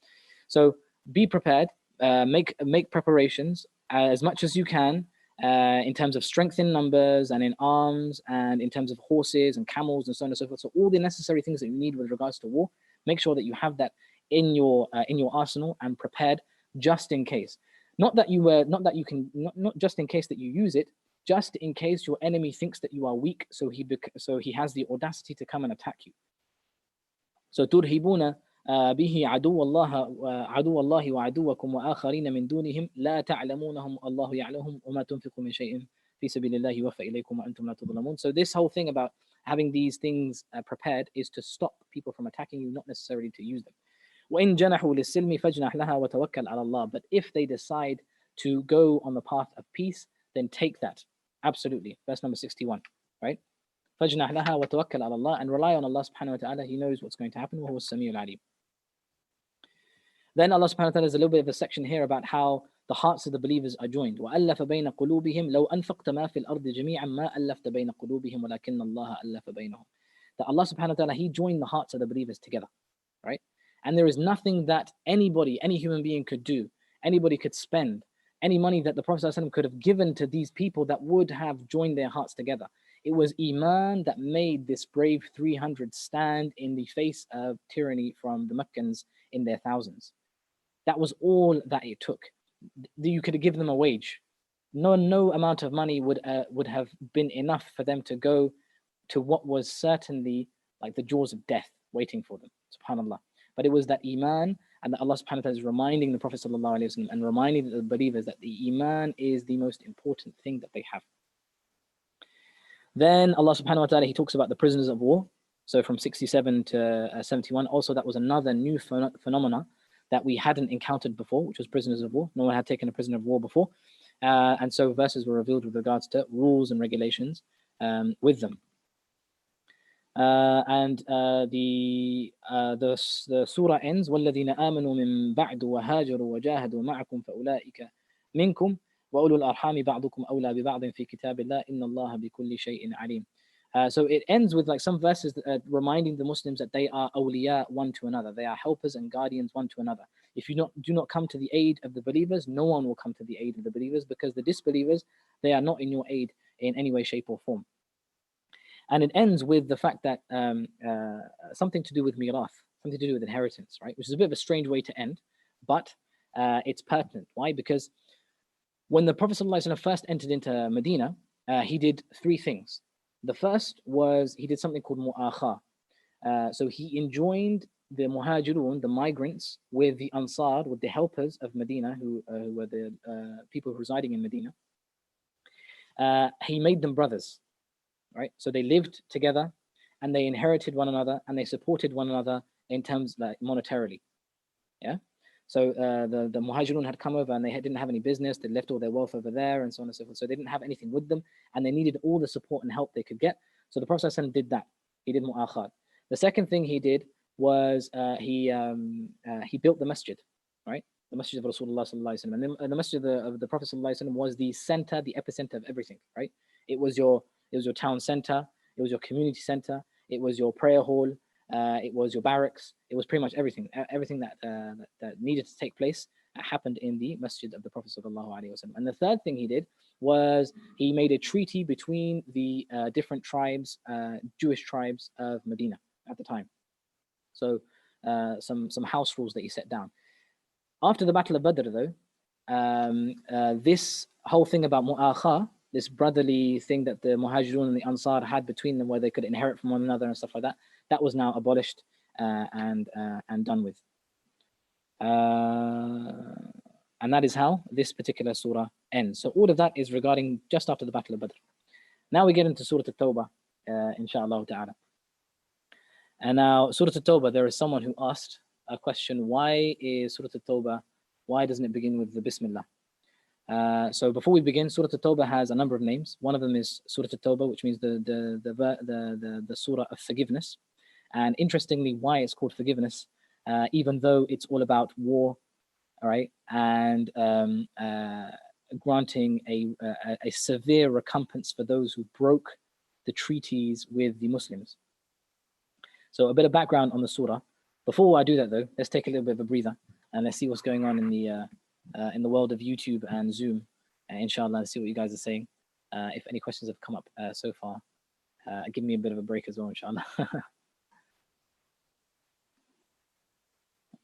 So be prepared, make preparations as much as you can in terms of strength in numbers and in arms and in terms of horses and camels and so on and so forth. So all the necessary things that you need with regards to war, make sure that you have that in your arsenal and prepared just in case. Not just in case that you use it, just in case your enemy thinks that you are weak, so he has the audacity to come and attack you. So ترهبون به عدو الله وعدوكم وآخرين من دونهم لا تعلمونهم الله يعلمهم وما تنفقوا من شيء في سبيل الله يوفى إليكم وأنتم لا تظلمون. So this whole thing about having these things prepared is to stop people from attacking you, not necessarily to use them. وإن جنحوا للسلم فاجنح لها وتوكل على الله. But if they decide to go on the path of peace, then take that. Absolutely. Verse number 61, right? فاجنح لها وتوكل على الله, and rely on Allah subhanahu wa ta'ala. He knows what's going to happen. وهو السميع العليم. Then Allah subhanahu wa ta'ala has a little bit of a section here about how the hearts of the believers are joined. وَأَلَّفَ بَيْنَ قُلُوبِهِمْ لَوْ أَنفَقْتَ مَا فِي الْأَرْضِ جَمِيعًا مَا أَلَّفْتَ بَيْنَ قُلُوبِهِمْ وَلَكِنَّ اللَّهَ أَلَّفَ بَيْنَهُم. That Allah subhanahu wa ta'ala, He joined the hearts of the believers together, right? And there is nothing that any human being could do, anybody could spend, any money that the Prophet ﷺ could have given to these people that would have joined their hearts together. It was Iman that made this brave 300 stand in the face of tyranny from the Meccans in their thousands. That was all that it took. You could have given them a wage. No amount of money would have been enough for them to go to what was certainly like the jaws of death waiting for them. Subhanallah. But it was that Iman, and that Allah subhanahu wa ta'ala is reminding the Prophet sallallahu alaihi wasallam and reminding the believers that the Iman is the most important thing that they have. Then Allah subhanahu wa ta'ala, He talks about the prisoners of war. So from 67 to 71, also that was another new phenomena that we hadn't encountered before, which was prisoners of war. No one had taken a prisoner of war before. And so verses were revealed with regards to rules and regulations with them. And the surah ends وَالَّذِينَ آمَنُوا مِن بَعْدُ وَهَاجَرُوا وَجَاهَدُوا مَعَكُمْ فَأُولَٰئِكَ مِنكُمْ وَأُولُو الْأَرْحَامِ بَعْضُكُمْ أَوْلَى بِبَعْضٍ فِي كِتَابِ اللَّهِ إِنَّ اللَّهَ بِكُلِّ شَيْءٍ عَلِيمٌ. So it ends with like some verses reminding the Muslims that they are awliya one to another. They are helpers and guardians one to another. If you do not come to the aid of the believers, no one will come to the aid of the believers, because the disbelievers, they are not in your aid in any way, shape or form. And it ends with the fact that something to do with mirath, something to do with inheritance, right? Which is a bit of a strange way to end, but it's pertinent. Why? Because when the Prophet ﷺ first entered into Medina, he did three things. The first was he did something called mu'akha. So he enjoined the muhajirun, the migrants, with the ansar, with the helpers of Medina, who were the people residing in Medina. He made them brothers. right? So they lived together and they inherited one another and they supported one another in terms like monetarily. Yeah. So the Muhajirun had come over and they didn't have any business. They left all their wealth over there and so on and so forth. So they didn't have anything with them and they needed all the support and help they could get. So the Prophet ﷺ did that. He did mu'akhat. The second thing he did was he built the masjid, right? The masjid of Rasulullah sallallahu alaihi wasallam. And the masjid of the Prophet sallallahu alaihi wasallam was the center, the epicenter of everything, right? It was your town center. It was your community center. It was your prayer hall. It was your barracks. It was pretty much everything. Everything that needed to take place happened in the masjid of the Prophet sallallahu alaihi wasallam. And the third thing he did was he made a treaty between the different tribes, Jewish tribes of Medina at the time. So some house rules that he set down. After the Battle of Badr, though, this whole thing about mu'akha, this brotherly thing that the Muhajirun and the Ansar had between them, where they could inherit from one another and stuff like that, that was now abolished and done with. And that is how this particular surah ends. So all of that is regarding just after the Battle of Badr. Now we get into Surah At-Tawbah, inshallah ta'ala. And now Surah At-Tawbah, there is someone who asked a question: why is Surah At-Tawbah, why doesn't it begin with the Bismillah? So before we begin, Surah At-Tawbah has a number of names. One of them is Surah At-Tawbah, which means the Surah of Forgiveness. And interestingly, why it's called forgiveness, even though it's all about war, all right, and granting a severe recompense for those who broke the treaties with the Muslims. So a bit of background on the surah. Before I do that, though, let's take a little bit of a breather and let's see what's going on in the world of YouTube and Zoom, inshallah, and see what you guys are saying. If any questions have come up so far, give me a bit of a break as well, inshallah.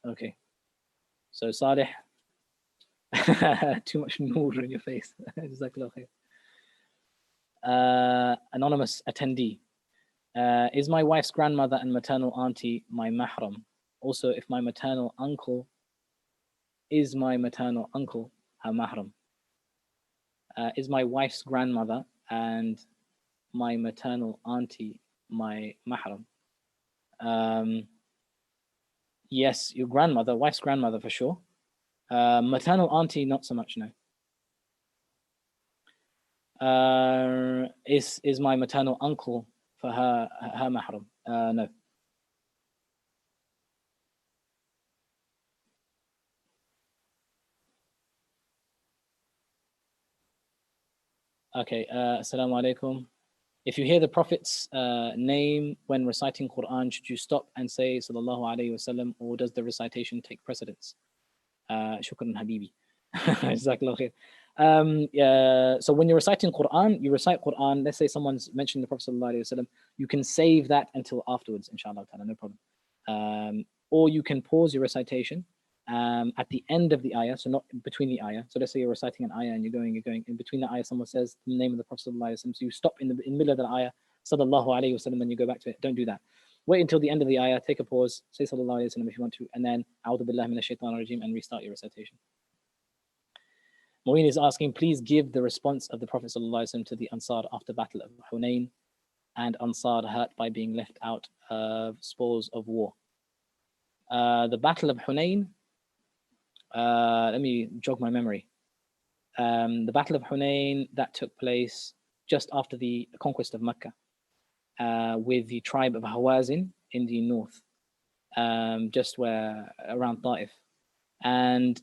Okay. So Salih, too much noor in your face. Jazakallah khair. Anonymous attendee. Is my wife's grandmother and maternal auntie my mahram? Also, if my maternal uncle is my maternal uncle her mahram? Is my wife's grandmother and my maternal auntie my mahram? Yes, your grandmother, wife's grandmother for sure. Maternal auntie, not so much, no. Is my maternal uncle for her mahram? No. Okay, assalamu alaikum. If you hear the Prophet's name when reciting Qur'an, should you stop and say sallallahu alayhi wasallam, or does the recitation take precedence? Shukran habibi. Jazakallah khair. So when you're reciting Qur'an, you recite Qur'an, let's say someone's mentioned the Prophet sallallahu alayhi wasallam, you can save that until afterwards, inshallah ta'ala, no problem. Or you can pause your recitation at the end of the ayah, so not between the ayah. So let's say you're reciting an ayah and you're going in between the ayah, someone says the name of the Prophet sallallahu alayhi wasallam, so you stop in the middle of the ayah, sallallahu alayhi wasallam, and you go back to it. Don't do that. Wait until the end of the ayah, take a pause, say sallallahu alayhi wasallam if you want to, and then a'udhu billahi minash shaitanir rajim, and restart your recitation. Maureen is asking, please give the response of the Prophet sallallahu alayhi wasallam to the Ansar after Battle of Hunain and Ansar hurt by being left out of spoils of war. The Battle of Hunain, let me jog my memory. The Battle of Hunain, that took place just after the conquest of Mecca, with the tribe of Hawazin in the north, just around Ta'if. And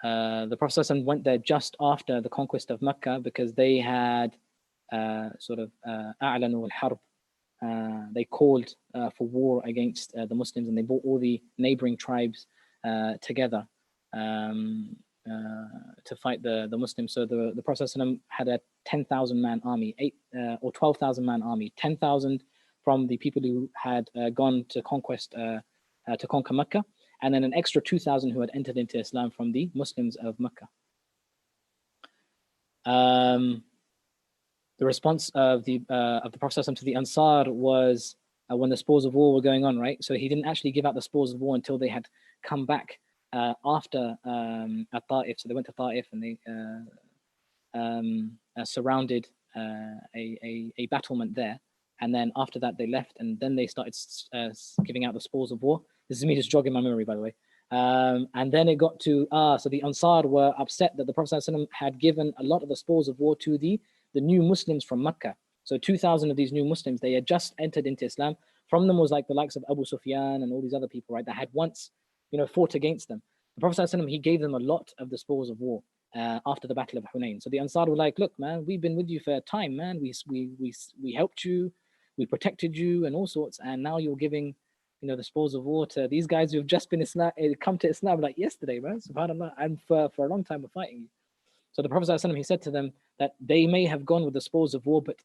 the Prophet ﷺ went there just after the conquest of Mecca because they had أعلنوا الحرب. They called for war against the Muslims, and they brought all the neighboring tribes together to fight the Muslims. So the Prophet ﷺ had a 10,000 man army, or 12,000 man army, 10,000 from the people who had gone to conquer Mecca, and then an extra 2,000 who had entered into Islam from the Muslims of Mecca. The response of the Prophet ﷺ to the Ansar was when the spoils of war were going on, right? So he didn't actually give out the spoils of war until they had come back after at Ta'if. So they went to Ta'if and they surrounded a battlement there. And then after that, they left, and then they started giving out the spoils of war. This is me just jogging my memory, by the way. And then it got to, so the Ansar were upset that the Prophet ﷺ had given a lot of the spoils of war to the new Muslims from Mecca. So 2,000 of these new Muslims, they had just entered into Islam. From them was like the likes of Abu Sufyan and all these other people, right, that had once, fought against them. The Prophet ﷺ, he gave them a lot of the spoils of war after the Battle of Hunayn. So the Ansar were like, look, man, we've been with you for a time, man. We helped you, we protected you and all sorts, and now you're giving, the spoils of war to these guys who've just been come to Islam like yesterday, man, subhanAllah, and for a long time we're fighting you. So the Prophet ﷺ, he said to them that they may have gone with the spoils of war, but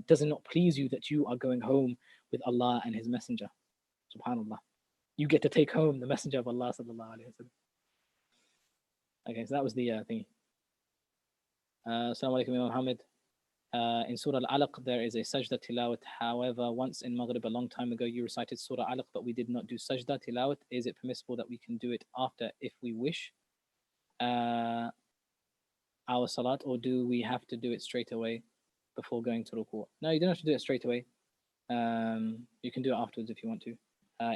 does it not please you that you are going home with Allah and His Messenger? SubhanAllah. You get to take home the Messenger of Allah sallallahu alaihi wasallam. Okay, so that was the thingy. Assalamu alaikum, Imam Hamid. In Surah Al-Alaq, there is a sajda tilawat. However, once in Maghrib, a long time ago, you recited Surah Alaq, but we did not do sajda tilawat. Is it permissible that we can do it after if we wish our salat, or do we have to do it straight away before going to ruku'? No, you don't have to do it straight away. You can do it afterwards if you want to.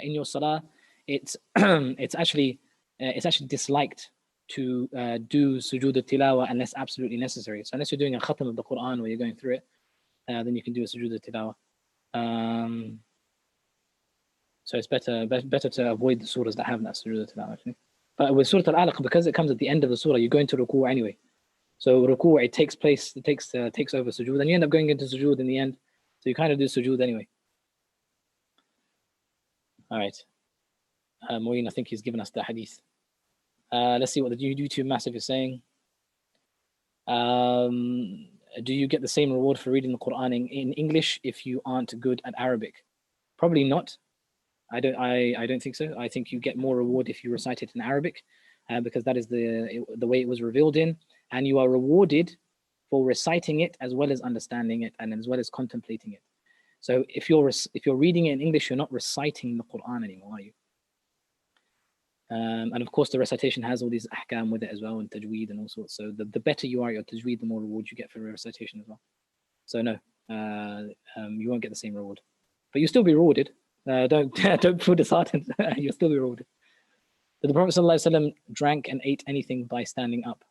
In your salah, it's it's actually disliked to do sujood al-tilawa unless absolutely necessary. So unless you're doing a khatam of the Qur'an where you're going through it, then you can do a sujood al-tilawa. So it's better to avoid the surahs that have that sujood al-tilawa, actually. But with Surah Al-Alaq, because it comes at the end of the surah, you go into ruku' anyway. So ruku', it takes over sujood, and you end up going into sujood in the end. So you kind of do sujood anyway. All right. Maureen, I think he's given us the hadith. Let's see what the YouTube Massive is saying. Do you get the same reward for reading the Quran in English if you aren't good at Arabic? Probably not. I don't think so. I think you get more reward if you recite it in Arabic, because that is the way it was revealed in, and you are rewarded for reciting it as well as understanding it and as well as contemplating it. So if you're reading it in English, you're not reciting the Quran anymore, are you? And of course, the recitation has all these ahkam with it as well, and tajweed and all sorts. So the better you are at your tajweed, the more reward you get for the recitation as well. So no, you won't get the same reward, but you'll still be rewarded. Don't feel disheartened. You'll still be rewarded. Did the Prophet ﷺ drank and ate anything by standing up?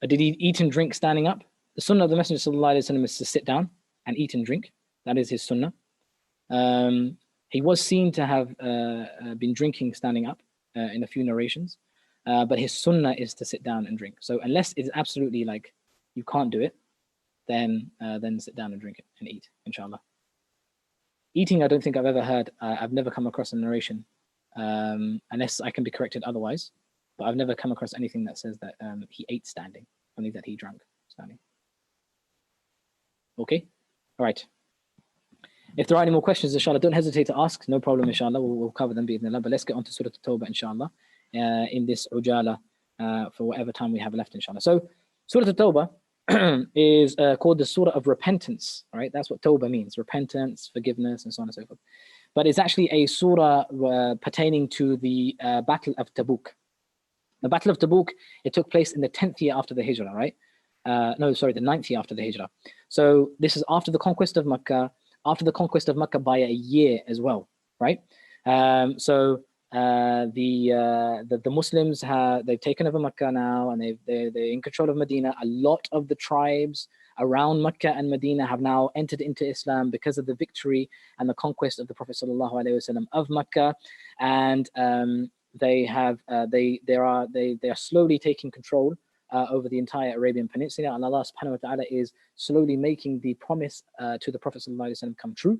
Did he eat and drink standing up? The sunnah of the Messenger ﷺ is to sit down and eat and drink. That is his sunnah. He was seen to have been drinking standing up in a few narrations, but his sunnah is to sit down and drink. So unless it's absolutely like you can't do it, then sit down and drink it and eat, inshallah. Eating, I don't think I've ever heard. I've never come across a narration, unless I can be corrected otherwise, but I've never come across anything that says that he ate standing, only that he drank standing. Okay, all right. If there are any more questions, inshallah, don't hesitate to ask. No problem, inshallah. We'll cover them, bi'idhnillah. But let's get on to Surah At-Tawbah, inshallah, in this ujala for whatever time we have left, inshallah. So Surah At-Tawbah is called the Surah of Repentance, right? That's what Tawbah means, repentance, forgiveness, and so on and so forth. But it's actually a surah pertaining to the Battle of Tabuk. The Battle of Tabuk, it took place in the 10th year after the Hijrah, right? No, sorry, the 9th year after the Hijrah. So this is after the conquest of Makkah, by a year as well, right? So the Muslims they've taken over Makkah now, and they're in control of Medina. A lot of the tribes around Makkah and Medina have now entered into Islam because of the victory and the conquest of the Prophet ﷺ of Makkah, and they are slowly taking control over the entire Arabian Peninsula, and Allah subhanahu wa ta'ala is slowly making the promise to the Prophet ﷺ come true.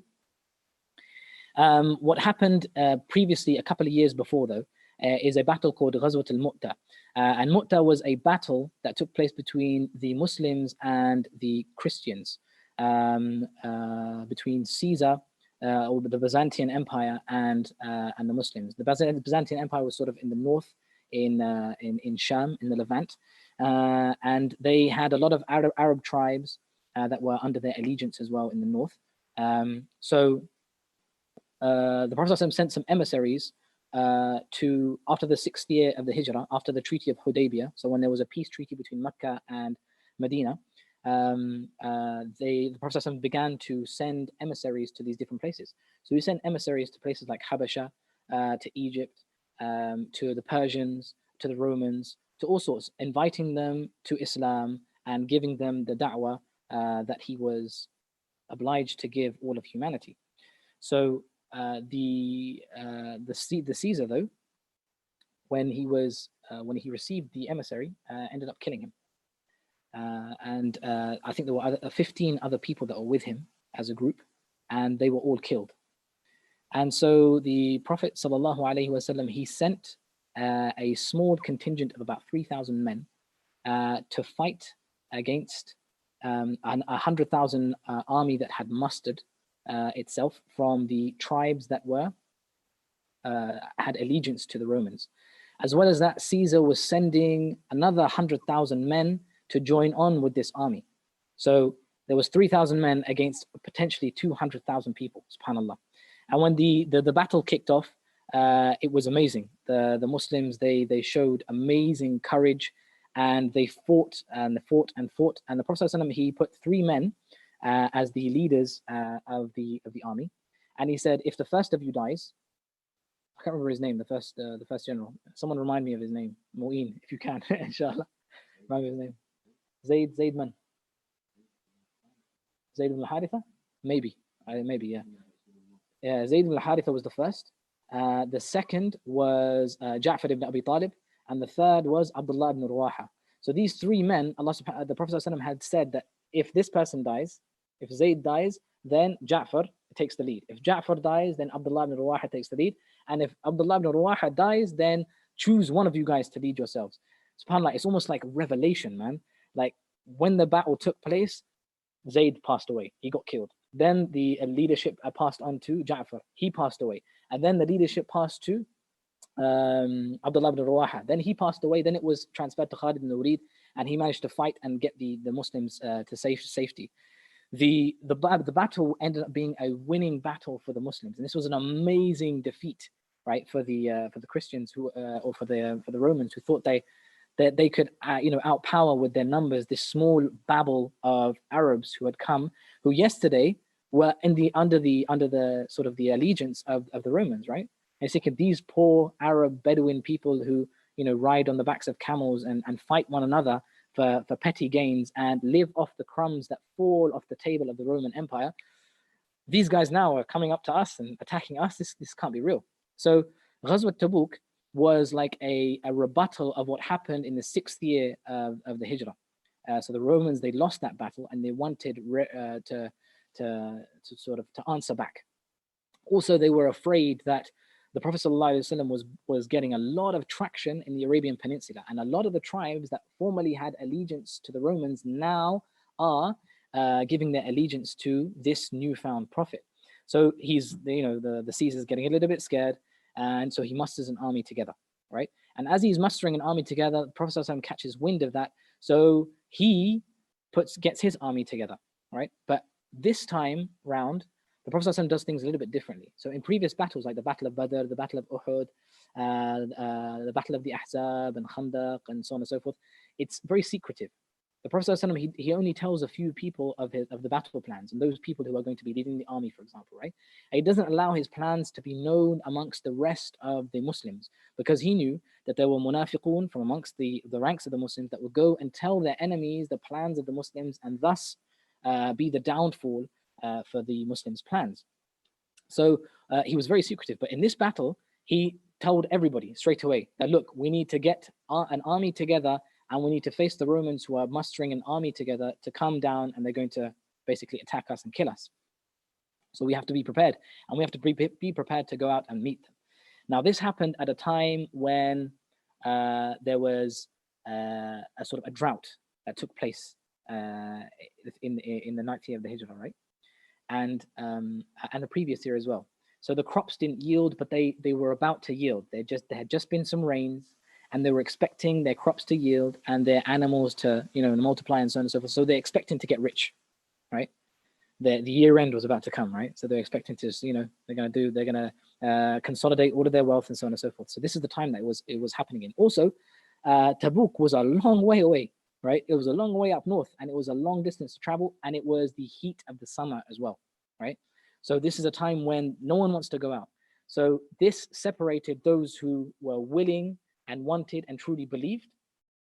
What happened previously, a couple of years before though, is a battle called Ghazwat al-Mu'ta. And Mu'ta was a battle that took place between the Muslims and the Christians, between Caesar, or the Byzantine Empire, and the Muslims. The Byzantine Empire was sort of in the north, in Sham, in the Levant, and they had a lot of Arab tribes that were under their allegiance as well in the north. So the Prophet ﷺ sent some emissaries after the 6th year of the Hijrah, after the Treaty of Hudaybiyah, so when there was a peace treaty between Mecca and Medina, the Prophet ﷺ began to send emissaries to these different places. So he sent emissaries to places like Habasha, to Egypt, to the Persians, to the Romans, to all sorts, inviting them to Islam and giving them the da'wah that he was obliged to give all of humanity. So the Caesar, though, when he received the emissary, ended up killing him. And I think there were 15 other people that were with him as a group, and they were all killed. And so the Prophet ﷺ, he sent a small contingent of about 3,000 men to fight against a 100,000 army that had mustered itself from the tribes that had allegiance to the Romans. As well as that, Caesar was sending another 100,000 men to join on with this army. So there was 3,000 men against potentially 200,000 people, subhanAllah. And when the battle kicked off, it was amazing. The Muslims, they showed amazing courage, and they fought and fought and fought. And the Prophet ﷺ, he put 3 men as the leaders of the army. And he said, if the first of you dies, I can't remember his name, the first general. Someone remind me of his name. Mu'in, if you can, inshallah. Remind me of his name. Zayd man. Zayd ibn al-Haritha? Maybe, yeah. Yeah, Zayd ibn al-Haritha was the first. The second was Ja'far ibn Abi Talib. And the third was Abdullah ibn Rawaha. So these 3 men, the Prophet ﷺ had said that if this person dies, if Zayd dies, then Ja'far takes the lead. If Ja'far dies, then Abdullah ibn Rawaha takes the lead. And if Abdullah ibn Rawaha dies, then choose one of you guys to lead yourselves. SubhanAllah, it's almost like revelation, man. Like when the battle took place, Zayd passed away. He got killed. Then the leadership passed on to Ja'far. He passed away. And then the leadership passed to Abdullah ibn Rawaha. Then he passed away. Then it was transferred to Khalid ibn Walid, and he managed to fight and get the Muslims to safety. The battle ended up being a winning battle for the Muslims, and this was an amazing defeat, right, for the Christians who or for the Romans, who thought they could outpower with their numbers this small babble of Arabs who had come, who yesterday were under the sort of the allegiance of the Romans, right? And it's like these poor Arab Bedouin people who ride on the backs of camels and fight one another for petty gains and live off the crumbs that fall off the table of the Roman Empire. These guys now are coming up to us and attacking us. This can't be real. So Ghazwat Tabuk was like a rebuttal of what happened in the 6th year of the Hijrah. So the Romans, they lost that battle, and they wanted to answer back. Also, they were afraid that the Prophet ﷺ was getting a lot of traction in the Arabian Peninsula, and a lot of the tribes that formerly had allegiance to the Romans now are giving their allegiance to this newfound prophet. So the Caesar's getting a little bit scared, and so he musters an army together, right? And as he's mustering an army together, the Prophet ﷺ catches wind of that, so he gets his army together, right? But this time round, the Prophet ﷺ does things a little bit differently. So in previous battles, like the Battle of Badr, the Battle of Uhud, the Battle of the Ahzab and Khandaq, and so on and so forth, it's very secretive. The Prophet ﷺ, he only tells a few people of the battle plans, and those people who are going to be leading the army, for example, right? And he doesn't allow his plans to be known amongst the rest of the Muslims, because he knew that there were munafiqun from amongst the ranks of the Muslims that would go and tell their enemies the plans of the Muslims, and thus be the downfall for the Muslims' plans. So he was very secretive. But in this battle, he told everybody straight away that, look, we need to get an army together, and we need to face the Romans who are mustering an army together to come down, and they're going to basically attack us and kill us. So we have to be prepared, and we have to be prepared to go out and meet them. Now, this happened at a time when there was a sort of a drought that took place in the 9th year of the Hijrah, right? And the previous year as well. So the crops didn't yield, but they were about to yield. There had just been some rains, and they were expecting their crops to yield and their animals to multiply and so on and so forth. So they're expecting to get rich, right? The year end was about to come, right? So they're expecting to, they're going to consolidate all of their wealth and so on and so forth. So this is the time that it was happening in. Also, Tabuk was a long way away. right? It was a long way up north, and it was a long distance to travel, and it was the heat of the summer as well, right? So this is a time when no one wants to go out. So this separated those who were willing and wanted and truly believed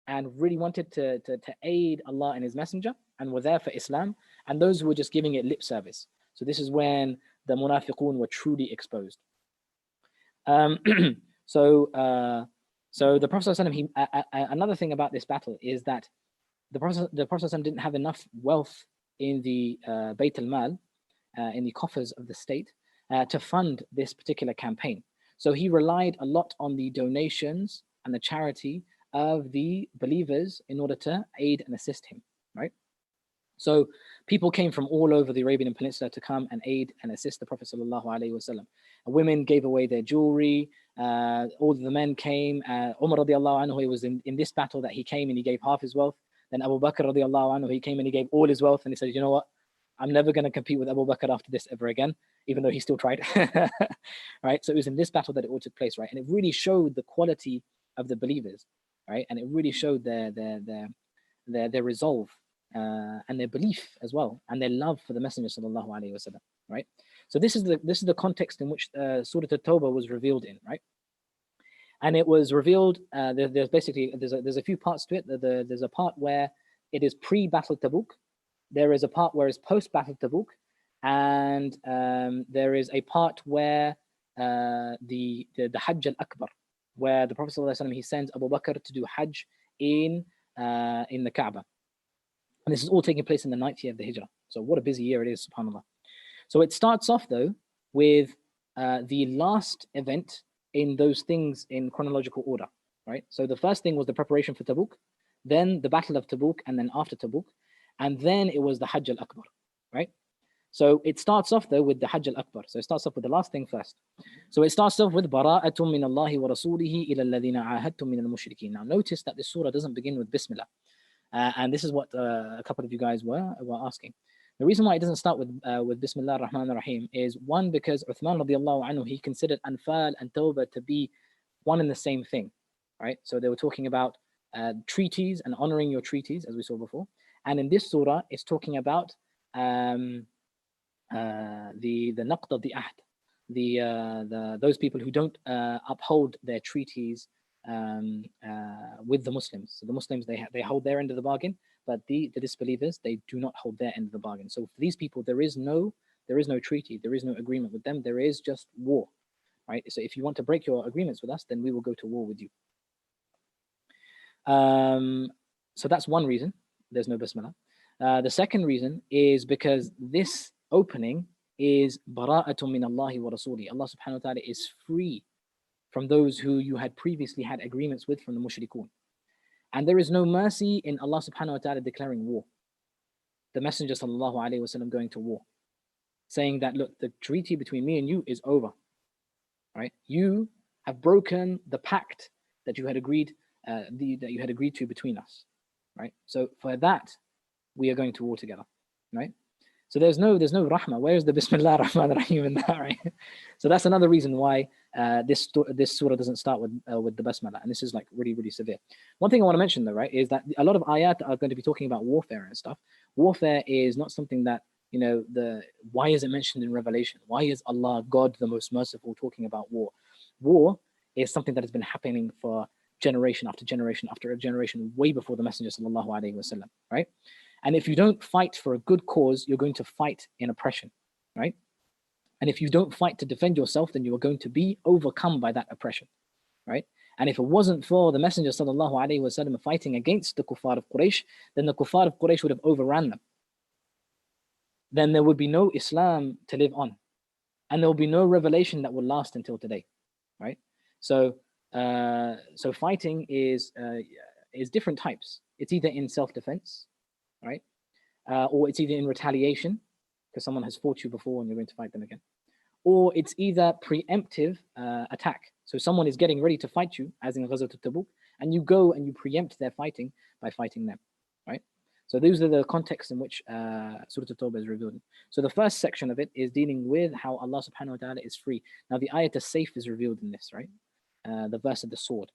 and really wanted to aid Allah and His Messenger and were there for Islam, and those who were just giving it lip service. So this is when the munafiqun were truly exposed. So the Prophet ﷺ, another thing about this battle is that the Prophet ﷺ didn't have enough wealth in the Bayt al-Mal, in the coffers of the state, to fund this particular campaign. So he relied a lot on the donations and the charity of the believers in order to aid and assist him, right? So people came from all over the Arabian Peninsula to come and aid and assist the Prophet ﷺ. Women gave away their jewelry. All the men came. Umar radiallahu anhu, it was in this battle that he came and he gave half his wealth. Then Abu Bakr radiallahu anhu, he came and he gave all his wealth, and he said, you know what? I'm never going to compete with Abu Bakr after this ever again, even though he still tried. Right? So it was in this battle that it all took place, right? And it really showed the quality of the believers, right? And it really showed their resolve and their belief as well, and their love for the Messenger sallallahu alaihi wasallam, right? So this is the context in which Surah At-Tawbah was revealed in, right? And it was revealed. There's basically there's a few parts to it. There's a part where it is pre-Battle Tabuk. There is a part where it's post-Battle Tabuk, and there is a part where the Hajj al-Akbar, where the Prophet ﷺ, he sends Abu Bakr to do Hajj in the Kaaba. And this is all taking place in the 9th year of the Hijrah. So what a busy year it is, subhanAllah. So it starts off though with the last event in those things in chronological order, right? So the first thing was the preparation for Tabuk, then the Battle of Tabuk, and then after Tabuk, and then it was the Hajj al-Akbar, right? So it starts off though with the Hajj al-Akbar. So it starts off with the last thing first. So it starts off with Bara'atum min Allahi wa rasulihi ila alladhina ahadtum min al-mushrikeen. Now notice that this surah doesn't begin with Bismillah. And this is what a couple of you guys were asking. The reason why it doesn't start with Bismillah ar-Rahman ar-Rahim is, one, because Uthman radiallahu anhu, he considered Anfal and Tawbah to be one and the same thing, right? So they were talking about treaties and honoring your treaties, as we saw before. And in this surah, it's talking about the naqd of the ahd, those people who don't uphold their treaties with the Muslims. So the Muslims, they hold their end of the bargain, but the disbelievers, they do not hold their end of the bargain. So for these people, there is no treaty, there is no agreement with them, there is just war, right? So if you want to break your agreements with us, then we will go to war with you. So that's one reason there's no Bismillah. The second reason is because this opening is Bara'atum min Allahi wa Rasuli. Allah subhanahu wa ta'ala is free from those who you had previously had agreements with from the mushrikun. And there is no mercy in Allah subhanahu wa ta'ala declaring war. The Messenger sallallahu alayhi wa sallam going to war, saying that, look, the treaty between me and you is over, right? You have broken the pact that you had agreed to between us, right? So for that, we are going to war together, right? So there's no rahmah. Where's the Bismillah ar-Rahman ar-Rahim in that, right? So that's another reason why this surah doesn't start with the Basmala, and this is like really, really severe. One thing I want to mention though, right, is that a lot of ayat are going to be talking about warfare and stuff. Warfare is not something that, you know, why is it mentioned in Revelation? Why is Allah, God the most merciful, talking about war? War is something that has been happening for generation after generation after generation, way before the Messenger sallallahu alaihi wasallam, right? And if you don't fight for a good cause, you're going to fight in oppression, right? And if you don't fight to defend yourself, then you are going to be overcome by that oppression, right? And if it wasn't for the Messenger sallallahu alaihi wasallam fighting against the kuffar of Quraysh, then the kuffar of Quraysh would have overran them. Then there would be no Islam to live on, and there will be no revelation that will last until today, right? So fighting is different types. It's either in self-defense, right? Or it's either in retaliation, because someone has fought you before and you're going to fight them again. Or it's either preemptive attack. So someone is getting ready to fight you, as in Ghazwat al-Tabuk, and you go and you preempt their fighting by fighting them, right? So those are the contexts in which Surah At-Tawbah is revealed. So the first section of it is dealing with how Allah subhanahu wa ta'ala is free. Now the ayat as-Sayf is revealed in this, right? The verse of the sword.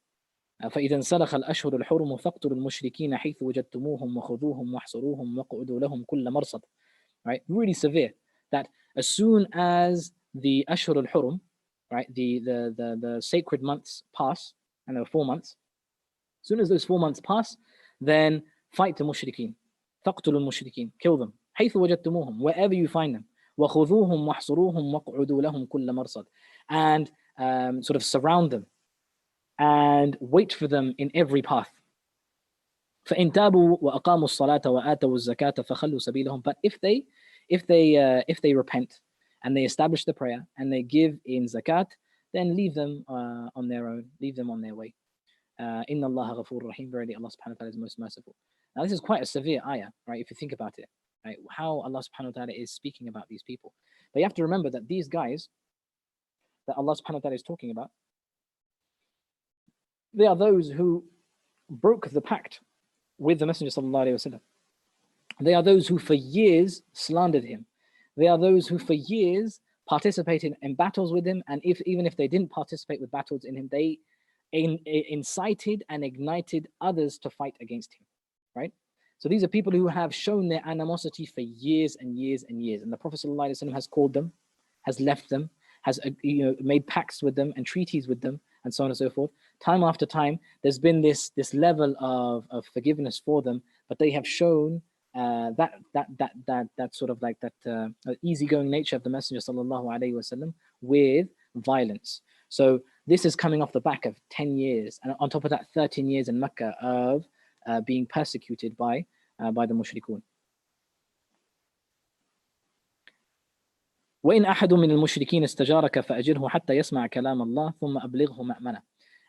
فإذا انسلخ الأشهر الحرم فاقتلوا المشركين حيث وجدتموهم وخذوهم واحصروهم واقعدوا لهم كل مرصد. Right, really severe. That as soon as the Ashhur al-Hurum, right, the sacred months pass, and there are 4 months. As soon as those 4 months pass, then fight the mushrikeen. فاقتلوا المشركين, kill them. حيث وجدتموهم, wherever you find them. وخذوهم واحصروهم واقعدوا لهم كل مرصد. And sort of surround them and wait for them in every path. فإن تابوا وأقاموا الصلاة وآتوا الزكاة فخلوا سبيلهم. But if they repent and they establish the prayer and they give in zakat, then leave them on their own, leave them on their way. إن الله غفور رحيم. Verily Allah subhanahu wa ta'ala is most merciful. Now this is quite a severe ayah, right? If you think about it, right? How Allah subhanahu wa ta'ala is speaking about these people. But you have to remember that these guys that Allah subhanahu wa ta'ala is talking about, they are those who broke the pact with the Messenger sallallahu alaihi wasallam. They are those who for years slandered him. They are those who for years participated in battles with him, and even if they didn't participate with battles in him, they incited and ignited others to fight against him, right? So these are people who have shown their animosity for years and years and years, and the Prophet sallallahu alaihi wasallam has called them, has left them, has made pacts with them and treaties with them, and so on and so forth. Time after time, there's been this level of forgiveness for them, but they have shown that sort of like that easygoing nature of the Messenger sallallahu alaihi wasallam with violence. So this is coming off the back of 10 years, and on top of that, 13 years in Mecca of being persecuted by the mushrikun. وإن أحد من المشركين استجارك فأجره حتى يسمع كلام الله ثم أبلغه مأمنة.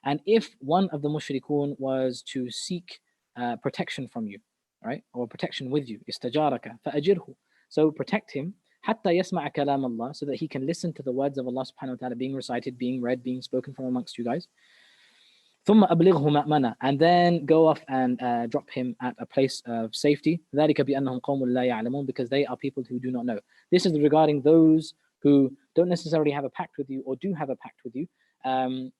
And if one of the mushrikun was to seek protection from you, right, or protection with you, استجارك فأجره, so protect him حتى يسمع كلام الله, so that he can listen to the words of Allah subhanahu wa ta'ala being recited, being read, being spoken from amongst you guys. ثم أبلغه مأمنة, and then go off and drop him at a place of safety. ذلك بأنهم قوم لا يعلمون, because they are people who do not know. This is regarding those who don't necessarily have a pact with you or do have a pact with you, and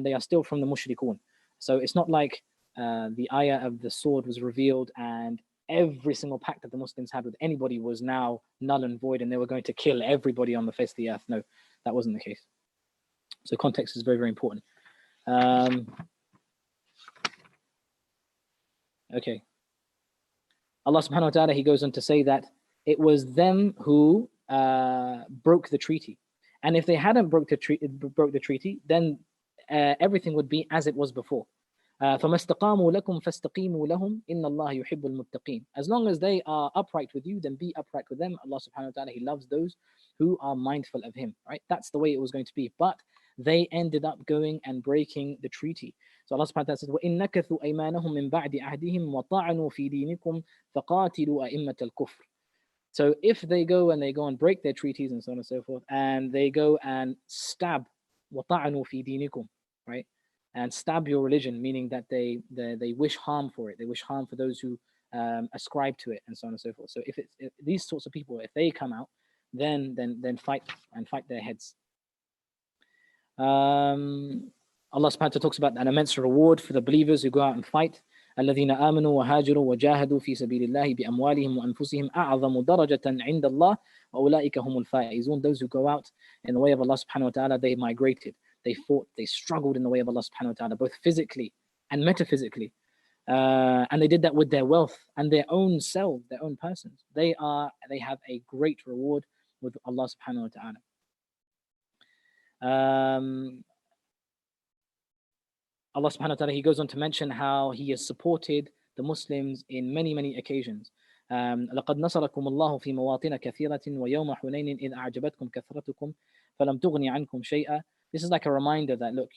they are still from the mushrikun. So it's not like the ayah of the sword was revealed and every single pact that the Muslims had with anybody was now null and void and they were going to kill everybody on the face of the earth. No, that wasn't the case. So context is very, very important. Okay. Allah subhanahu wa ta'ala, he goes on to say that it was them who broke the treaty. And if they hadn't broke the treaty, then everything would be as it was before. فَمَا اسْتَقَامُوا لَكُمْ فَاسْتَقِيمُوا لَهُمْ إِنَّ اللَّهَ يُحِبُّ الْمُتَّقِينَ. As long as they are upright with you, then be upright with them. Allah subhanahu wa ta'ala, he loves those who are mindful of him, right? That's the way it was going to be. But they ended up going and breaking the treaty. So Allah subhanahu wa ta'ala says, وَإِن نَكَثُوا أَيْمَانَهُم مِّن بَعْدِ عَهْدِهِمْ وَطَعَنُوا فِي دِينِكُمْ فَقَاتِلُوا أَئِمَّةَ الْكُفْرِ. So if they go and break their treaties and so on and so forth, and they go and stab وَطَعَنُوا فِي دِينِكُمْ, right? And stab your religion, meaning that they wish harm for it. They wish harm for those who ascribe to it, and so on and so forth. So if these sorts of people, if they come out, then fight their heads. Allah subhanahu wa ta'ala talks about an immense reward for the believers who go out and fight. الذين آمنوا وهاجروا وجاهدوا في سبيل الله بأموالهم وأنفسهم أعظم درجة عند الله وأولئك هم الفائزون. Those who go out in the way of Allah subhanahu wa ta'ala, they migrated. They fought, they struggled in the way of Allah subhanahu wa ta'ala, both physically and metaphysically. And they did that with their wealth and their own selves, their own persons. They have a great reward with Allah subhanahu wa ta'ala. Allah subhanahu wa ta'ala, he goes on to mention how he has supported the Muslims in many, many occasions. لقد نصركم الله في مواطن كثيرة ويوم حنين إذ أعجبتكم كثرتكم فلم تغني عنكم شيئا. This is like a reminder that, look,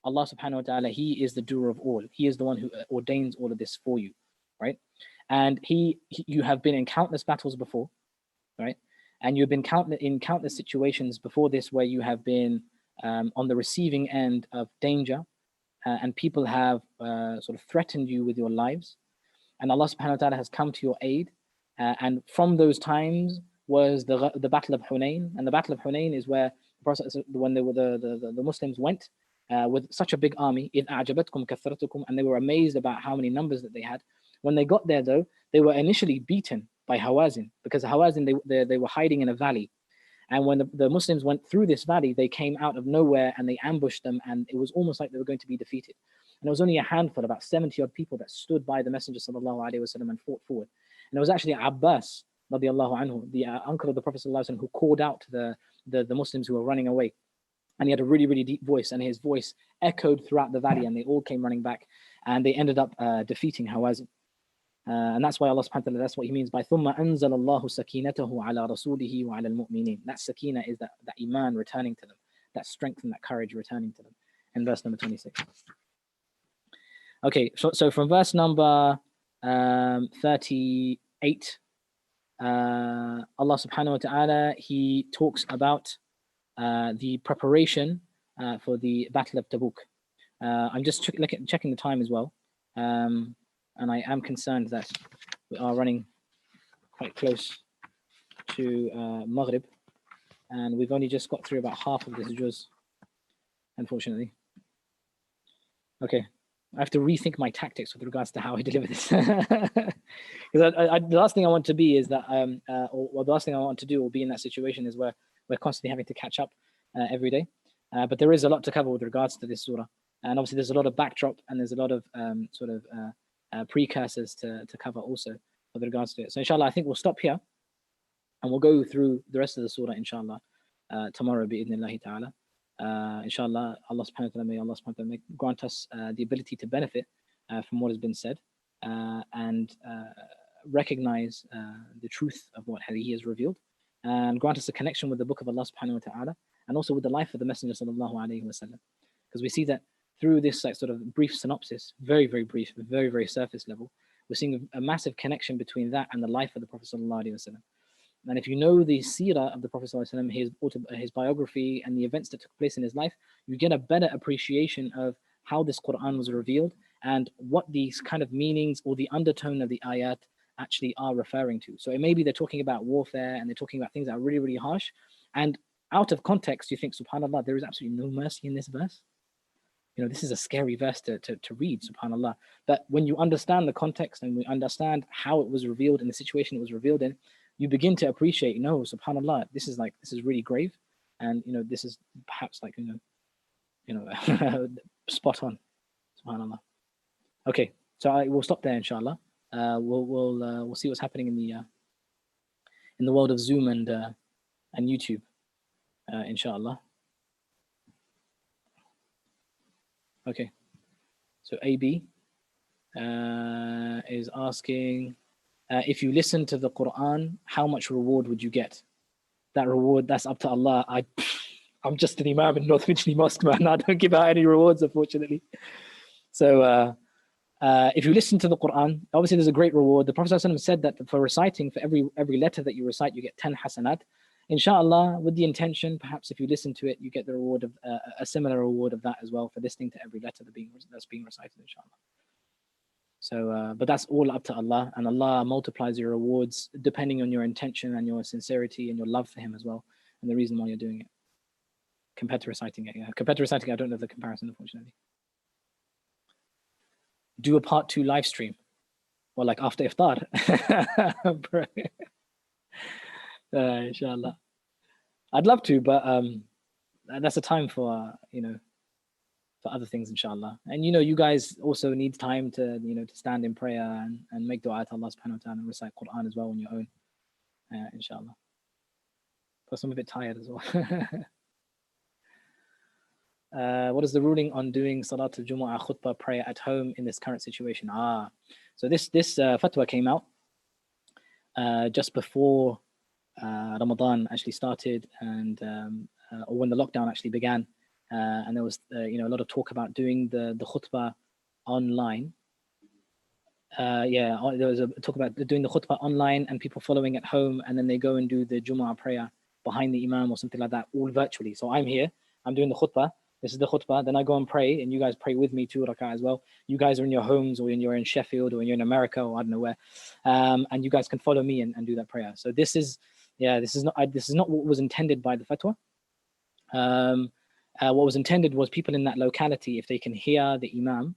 Allah subhanahu wa ta'ala, he is the doer of all. He is the one who ordains all of this for you, right? And you have been in countless battles before, right? And you've been in countless situations before this where you have been on the receiving end of danger, and people have sort of threatened you with your lives. And Allah subhanahu wa ta'ala has come to your aid. And from those times was the Battle of Hunain. And the Battle of Hunain is where when the Muslims went with such a big army, إِذْ أَعْجَبَتْكُمْ كَثْرَتُكُمْ, and they were amazed about how many numbers that they had. When they got there though, they were initially beaten by Hawazin, because Hawazin, they were hiding in a valley. And when the Muslims went through this valley, they came out of nowhere and they ambushed them, and it was almost like they were going to be defeated. And there was only a handful, about 70 odd people, that stood by the Messenger sallallahu alaihi wasallam and fought forward. And it was actually Abbas radiallahu anhu, the uncle of the Prophet sallallahu alaihi wasallam, who called out the Muslims who were running away. And he had a really, really deep voice, and his voice echoed throughout the valley, and they all came running back, and they ended up defeating Hawazin. And that's why Allah subhanahu wa ta'ala, that's what he means by ثُمَّ أَنزَلَ اللَّهُ سَكِينَتَهُ عَلَى رَسُولِهِ وَعَلَى الْمُؤْمِنِينَ. That sakina is that iman returning to them, that strength and that courage returning to them. In verse number 26. Okay, so from verse number 38, Allah subhanahu wa ta'ala, he talks about the preparation for the Battle of Tabuk. I'm just checking the time as well. And I am concerned that we are running quite close to Maghrib, and we've only just got through about half of this juz, unfortunately. Okay, I have to rethink my tactics with regards to how I deliver this. Because the last thing I want to be is that, or the last thing I want to do will be in that situation is where we're constantly having to catch up every day. But there is a lot to cover with regards to this surah. And obviously there's a lot of backdrop, and there's a lot of precursors to cover also with regards to it. So inshallah, I think we'll stop here and we'll go through the rest of the surah inshallah tomorrow bi'idhnillahi ta'ala. Inshallah, Allah subhanahu wa ta'ala, may Allah subhanahu wa ta'ala grant us the ability to benefit from what has been said and recognize the truth of what He has revealed, and grant us a connection with the book of Allah subhanahu wa ta'ala, and also with the life of the Messenger sallallahu alaihi wasallam. Because we see that through this sort of brief synopsis, very, very brief, very, very surface level, we're seeing a massive connection between that and the life of the Prophet sallallahu alaihi wasallam. And if you know the seerah of the Prophet sallallahu alaihi wasallam, his biography and the events that took place in his life, you get a better appreciation of how this Qur'an was revealed and what these kind of meanings or the undertone of the ayat actually are referring to. So it may be they're talking about warfare and they're talking about things that are really, really harsh. And out of context, you think, subhanAllah, there is absolutely no mercy in this verse. You know, this is a scary verse to read, subhanAllah. But when you understand the context and we understand how it was revealed and the situation it was revealed in, you begin to appreciate, no, subhanAllah, this is really grave. And, this is perhaps spot on, subhanAllah. Okay, so we'll stop there, inshallah. We'll see what's happening in the world of Zoom and YouTube, inshallah. Okay, so AB is asking, if you listen to the Qur'an, how much reward would you get? That reward, that's up to Allah. I'm just an Imam in North Finchley Mosque, man. I don't give out any rewards, unfortunately. So if you listen to the Qur'an, obviously there's a great reward. The Prophet ﷺ said that for reciting, for every letter that you recite, you get 10 hasanat. Inshallah, with the intention, perhaps if you listen to it, you get the reward of a similar reward of that as well for listening to every letter that's being recited, inshallah. So, but that's all up to Allah, and Allah multiplies your rewards depending on your intention and your sincerity and your love for Him as well, and the reason why you're doing it. Compared to reciting it, yeah. Compared to reciting it, I don't know the comparison, unfortunately. Do a part 2 live stream, or like after iftar. Inshallah, I'd love to, but that's a time for for other things, inshallah. And you guys also need time to to stand in prayer and make dua to Allah subhanahu wa ta'ala and recite Qur'an as well on your own, inshallah. Plus I'm a bit tired as well. What is the ruling on doing Salat al-Jumu'ah khutbah prayer at home in this current situation? So this fatwa came out just before Ramadan actually started, and or when the lockdown actually began, and there was a lot of talk about doing the khutbah online. There was a talk about doing the khutbah online and people following at home, and then they go and do the Jumu'ah prayer behind the Imam or something like that, all virtually. So I'm here, I'm doing the khutbah. This is the khutbah. Then I go and pray, and you guys pray with me 2 rak'ah as well. You guys are in your homes, or you're in Sheffield, or you're in America, or I don't know where, and you guys can follow me and do that prayer. So this is not what was intended by the fatwa. What was intended was people in that locality, if they can hear the Imam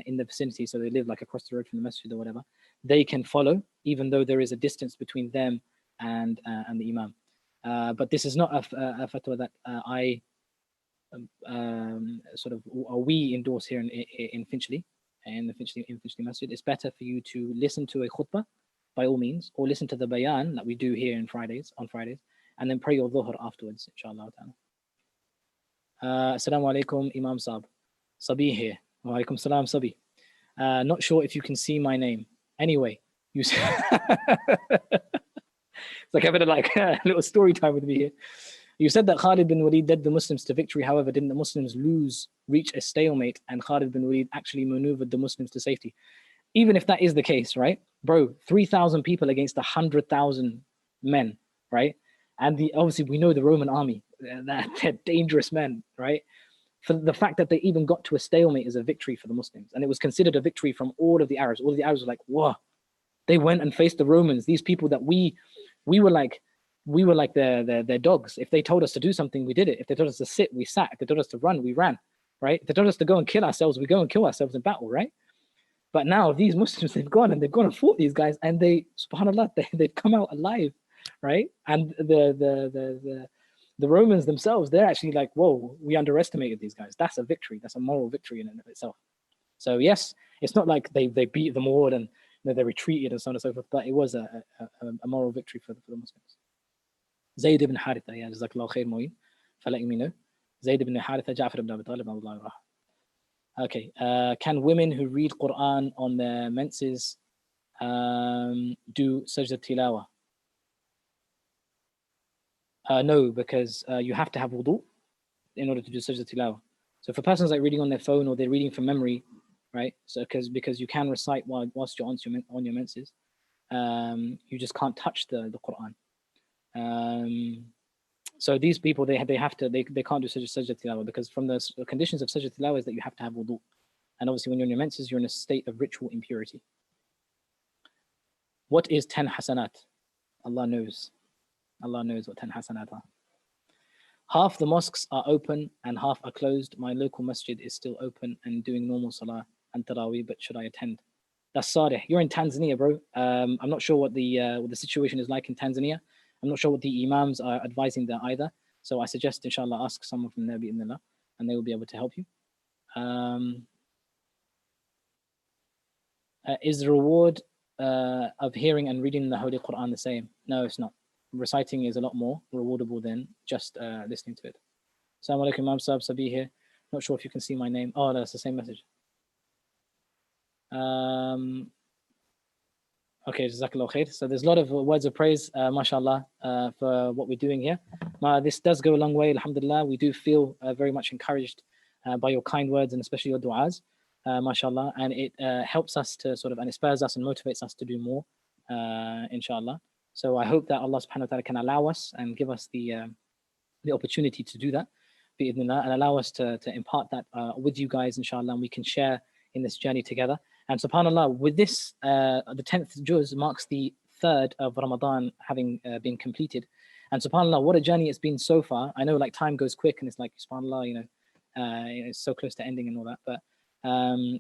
in the vicinity, so they live like across the road from the masjid or whatever, they can follow, even though there is a distance between them and the Imam. But this is not a fatwa that I sort of, or we endorse here in Finchley, in Finchley Masjid. It's better for you to listen to a khutbah by all means, or listen to the bayan that we do here on Fridays, and then pray your dhuhr afterwards, inshallah ta'ala. Assalamu alaikum, Imam Saab. Sabi here. Wa alaikum salam, Sabi. Not sure if you can see my name. Anyway, you it's like having a little story time with me here. You said that Khalid bin Walid led the Muslims to victory. However, didn't the Muslims reach a stalemate, and Khalid bin Walid actually maneuvered the Muslims to safety? Even if that is the case, right? Bro, 3,000 people against 100,000 men, right? And obviously we know the Roman army, they're dangerous men, right? For the fact that they even got to a stalemate is a victory for the Muslims. And it was considered a victory from all of the Arabs. All of the Arabs were like, whoa, they went and faced the Romans. These people that we were like their dogs. If they told us to do something, we did it. If they told us to sit, we sat. If they told us to run, we ran, right? If they told us to go and kill ourselves, we go and kill ourselves in battle, right? But now these Muslims, they've gone and fought these guys, and they, subhanAllah, they've come out alive, right? And the Romans themselves, they're actually like, whoa, we underestimated these guys. That's a victory. That's a moral victory in and of itself. So yes, it's not like they beat them all and they retreated and so on and so forth, but it was a moral victory for the Muslims. Zayd ibn Haritha, yeah, Jazakallah khair Mu'in, for letting me know. Zayd ibn Haritha, Ja'far ibn Abi Talib, Allah. Okay, can women who read Qur'an on their menses do sajda tilawa? No, because you have to have wudu in order to do sajda tilawa. So for persons like reading on their phone or they're reading from memory, right? So because you can recite whilst you're on your menses, you just can't touch the Qur'an. So these people, they can't do sajda tilawa, because from the conditions of sajda tilawa is that you have to have wudu. And obviously when you're on your menses, you're in a state of ritual impurity. What is 10 hasanat? Allah knows. Allah knows what 10 hasanat are. Half the mosques are open and half are closed. My local masjid is still open and doing normal salah and tarawih, but should I attend? That's Saleh. You're in Tanzania, bro. I'm not sure what the situation is like in Tanzania. I'm not sure what the imams are advising there either. So I suggest, inshallah, ask someone from there, bi'idhnillah, and they will be able to help you. Is the reward of hearing and reading the Holy Qur'an the same? No, it's not. Reciting is a lot more rewardable than just listening to it. Assalamu alaikum, Imam Saab, Sabi here. Not sure if you can see my name. Oh, that's the same message. Okay, Jazakallah khair. So there's a lot of words of praise, mashallah, for what we're doing here. This does go a long way, alhamdulillah. We do feel very much encouraged by your kind words and especially your du'as, mashallah. And it helps us to and it spurs us and motivates us to do more, inshallah. So I hope that Allah subhanahu wa ta'ala can allow us and give us the opportunity to do that, bi'idhnillah, and allow us to impart that with you guys, inshallah, and we can share in this journey together. And subhanAllah, with this, the 10th juz marks the 3rd of Ramadan having been completed. And subhanAllah, what a journey it's been so far. I know like time goes quick and it's like, subhanAllah, it's so close to ending and all that, but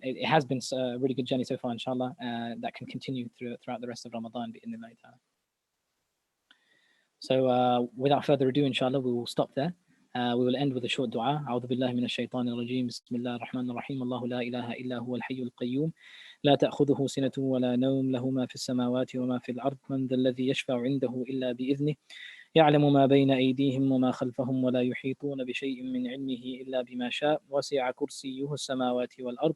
it has been a really good journey so far, inshallah, that can continue throughout the rest of Ramadan, bi'idhnillah ta'ala. So without further ado, inshallah, we will stop there. We will end with a short dua. أعوذ بالله من الشيطان الرجيم. بسم الله الرحمن الرحيم. الله لا إله إلا هو الحي القيوم لا تأخذه سنة ولا نوم له ما في السماوات وما في الأرض من ذا الذي يشفع عنده إلا بإذنه يعلم ما بين أيديهم وما خلفهم ولا يحيطون بشيء من علمه إلا بما شاء وسع كرسيه السماوات والأرض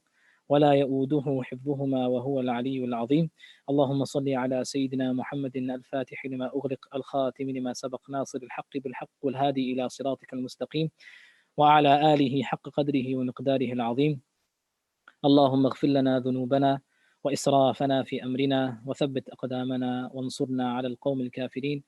ولا يؤوده حفظهما وهو العلي العظيم. اللهم صل على سيدنا محمد الفاتح لما أغلق الخاتم لما سبق ناصر الحق بالحق والهادي إلى صراطك المستقيم وعلى آله حق قدره ومقداره العظيم. اللهم اغفر لنا ذنوبنا وإسرافنا في أمرنا وثبت أقدامنا وانصرنا على القوم الكافرين.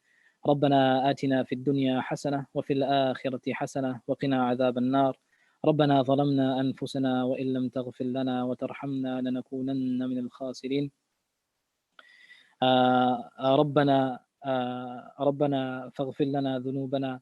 ربنا آتنا في الدنيا حسنة وفي الآخرة حسنة وقنا عذاب النار. ربنا ظلمنا أنفسنا وإن لم تغفر لنا وترحمنا لنكونن من الخاسرين. ربنا فاغفر لنا ذنوبنا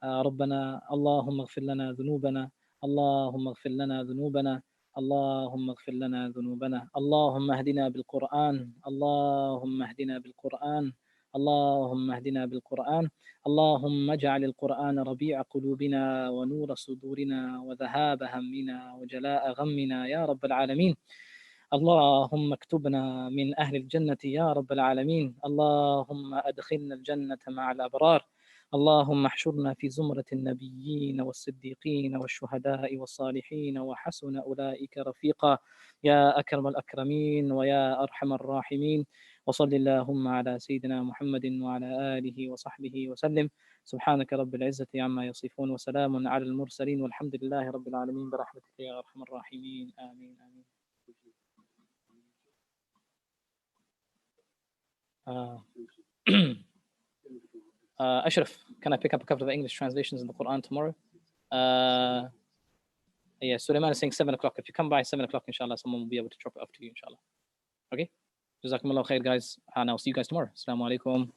ربنا اللهم اغفر لنا ذنوبنا، اللهم اغفر لنا ذنوبنا، اللهم اغفر لنا ذنوبنا، اللهم اهدنا بالقرآن، اللهم اهدنا بالقرآن، اللهم اهدنا بالقرآن، اللهم اجعل القرآن ربيع قلوبنا ونور صدورنا وذهاب همنا وجلاء غمنا يا رب العالمين. اللهم اكتبنا من أهل الجنة يا رب العالمين، اللهم أدخلنا الجنة مع الأبرار، اللهم احشرنا في زمرة النبيين والصديقين والشهداء والصالحين وحسن أولئك رفيقا يا أكرم الأكرمين ويا أرحم الراحمين. وصل اللهم على سيدنا محمد وعلى آله وصحبه وسلم. سبحانك رب العزة عما يصفون وسلام على المرسلين والحمد لله رب العالمين برحمتك يا أرحم الراحمين. آمين آمين. Ashraf, can I pick up a couple of English translations in the Quran tomorrow? Yeah, Sulaiman is saying 7 o'clock. If you come by 7 o'clock, inshallah, someone will be able to drop it off to you, inshallah. Okay? Jazakumullah khair, guys. And I'll see you guys tomorrow. Assalamu alaikum.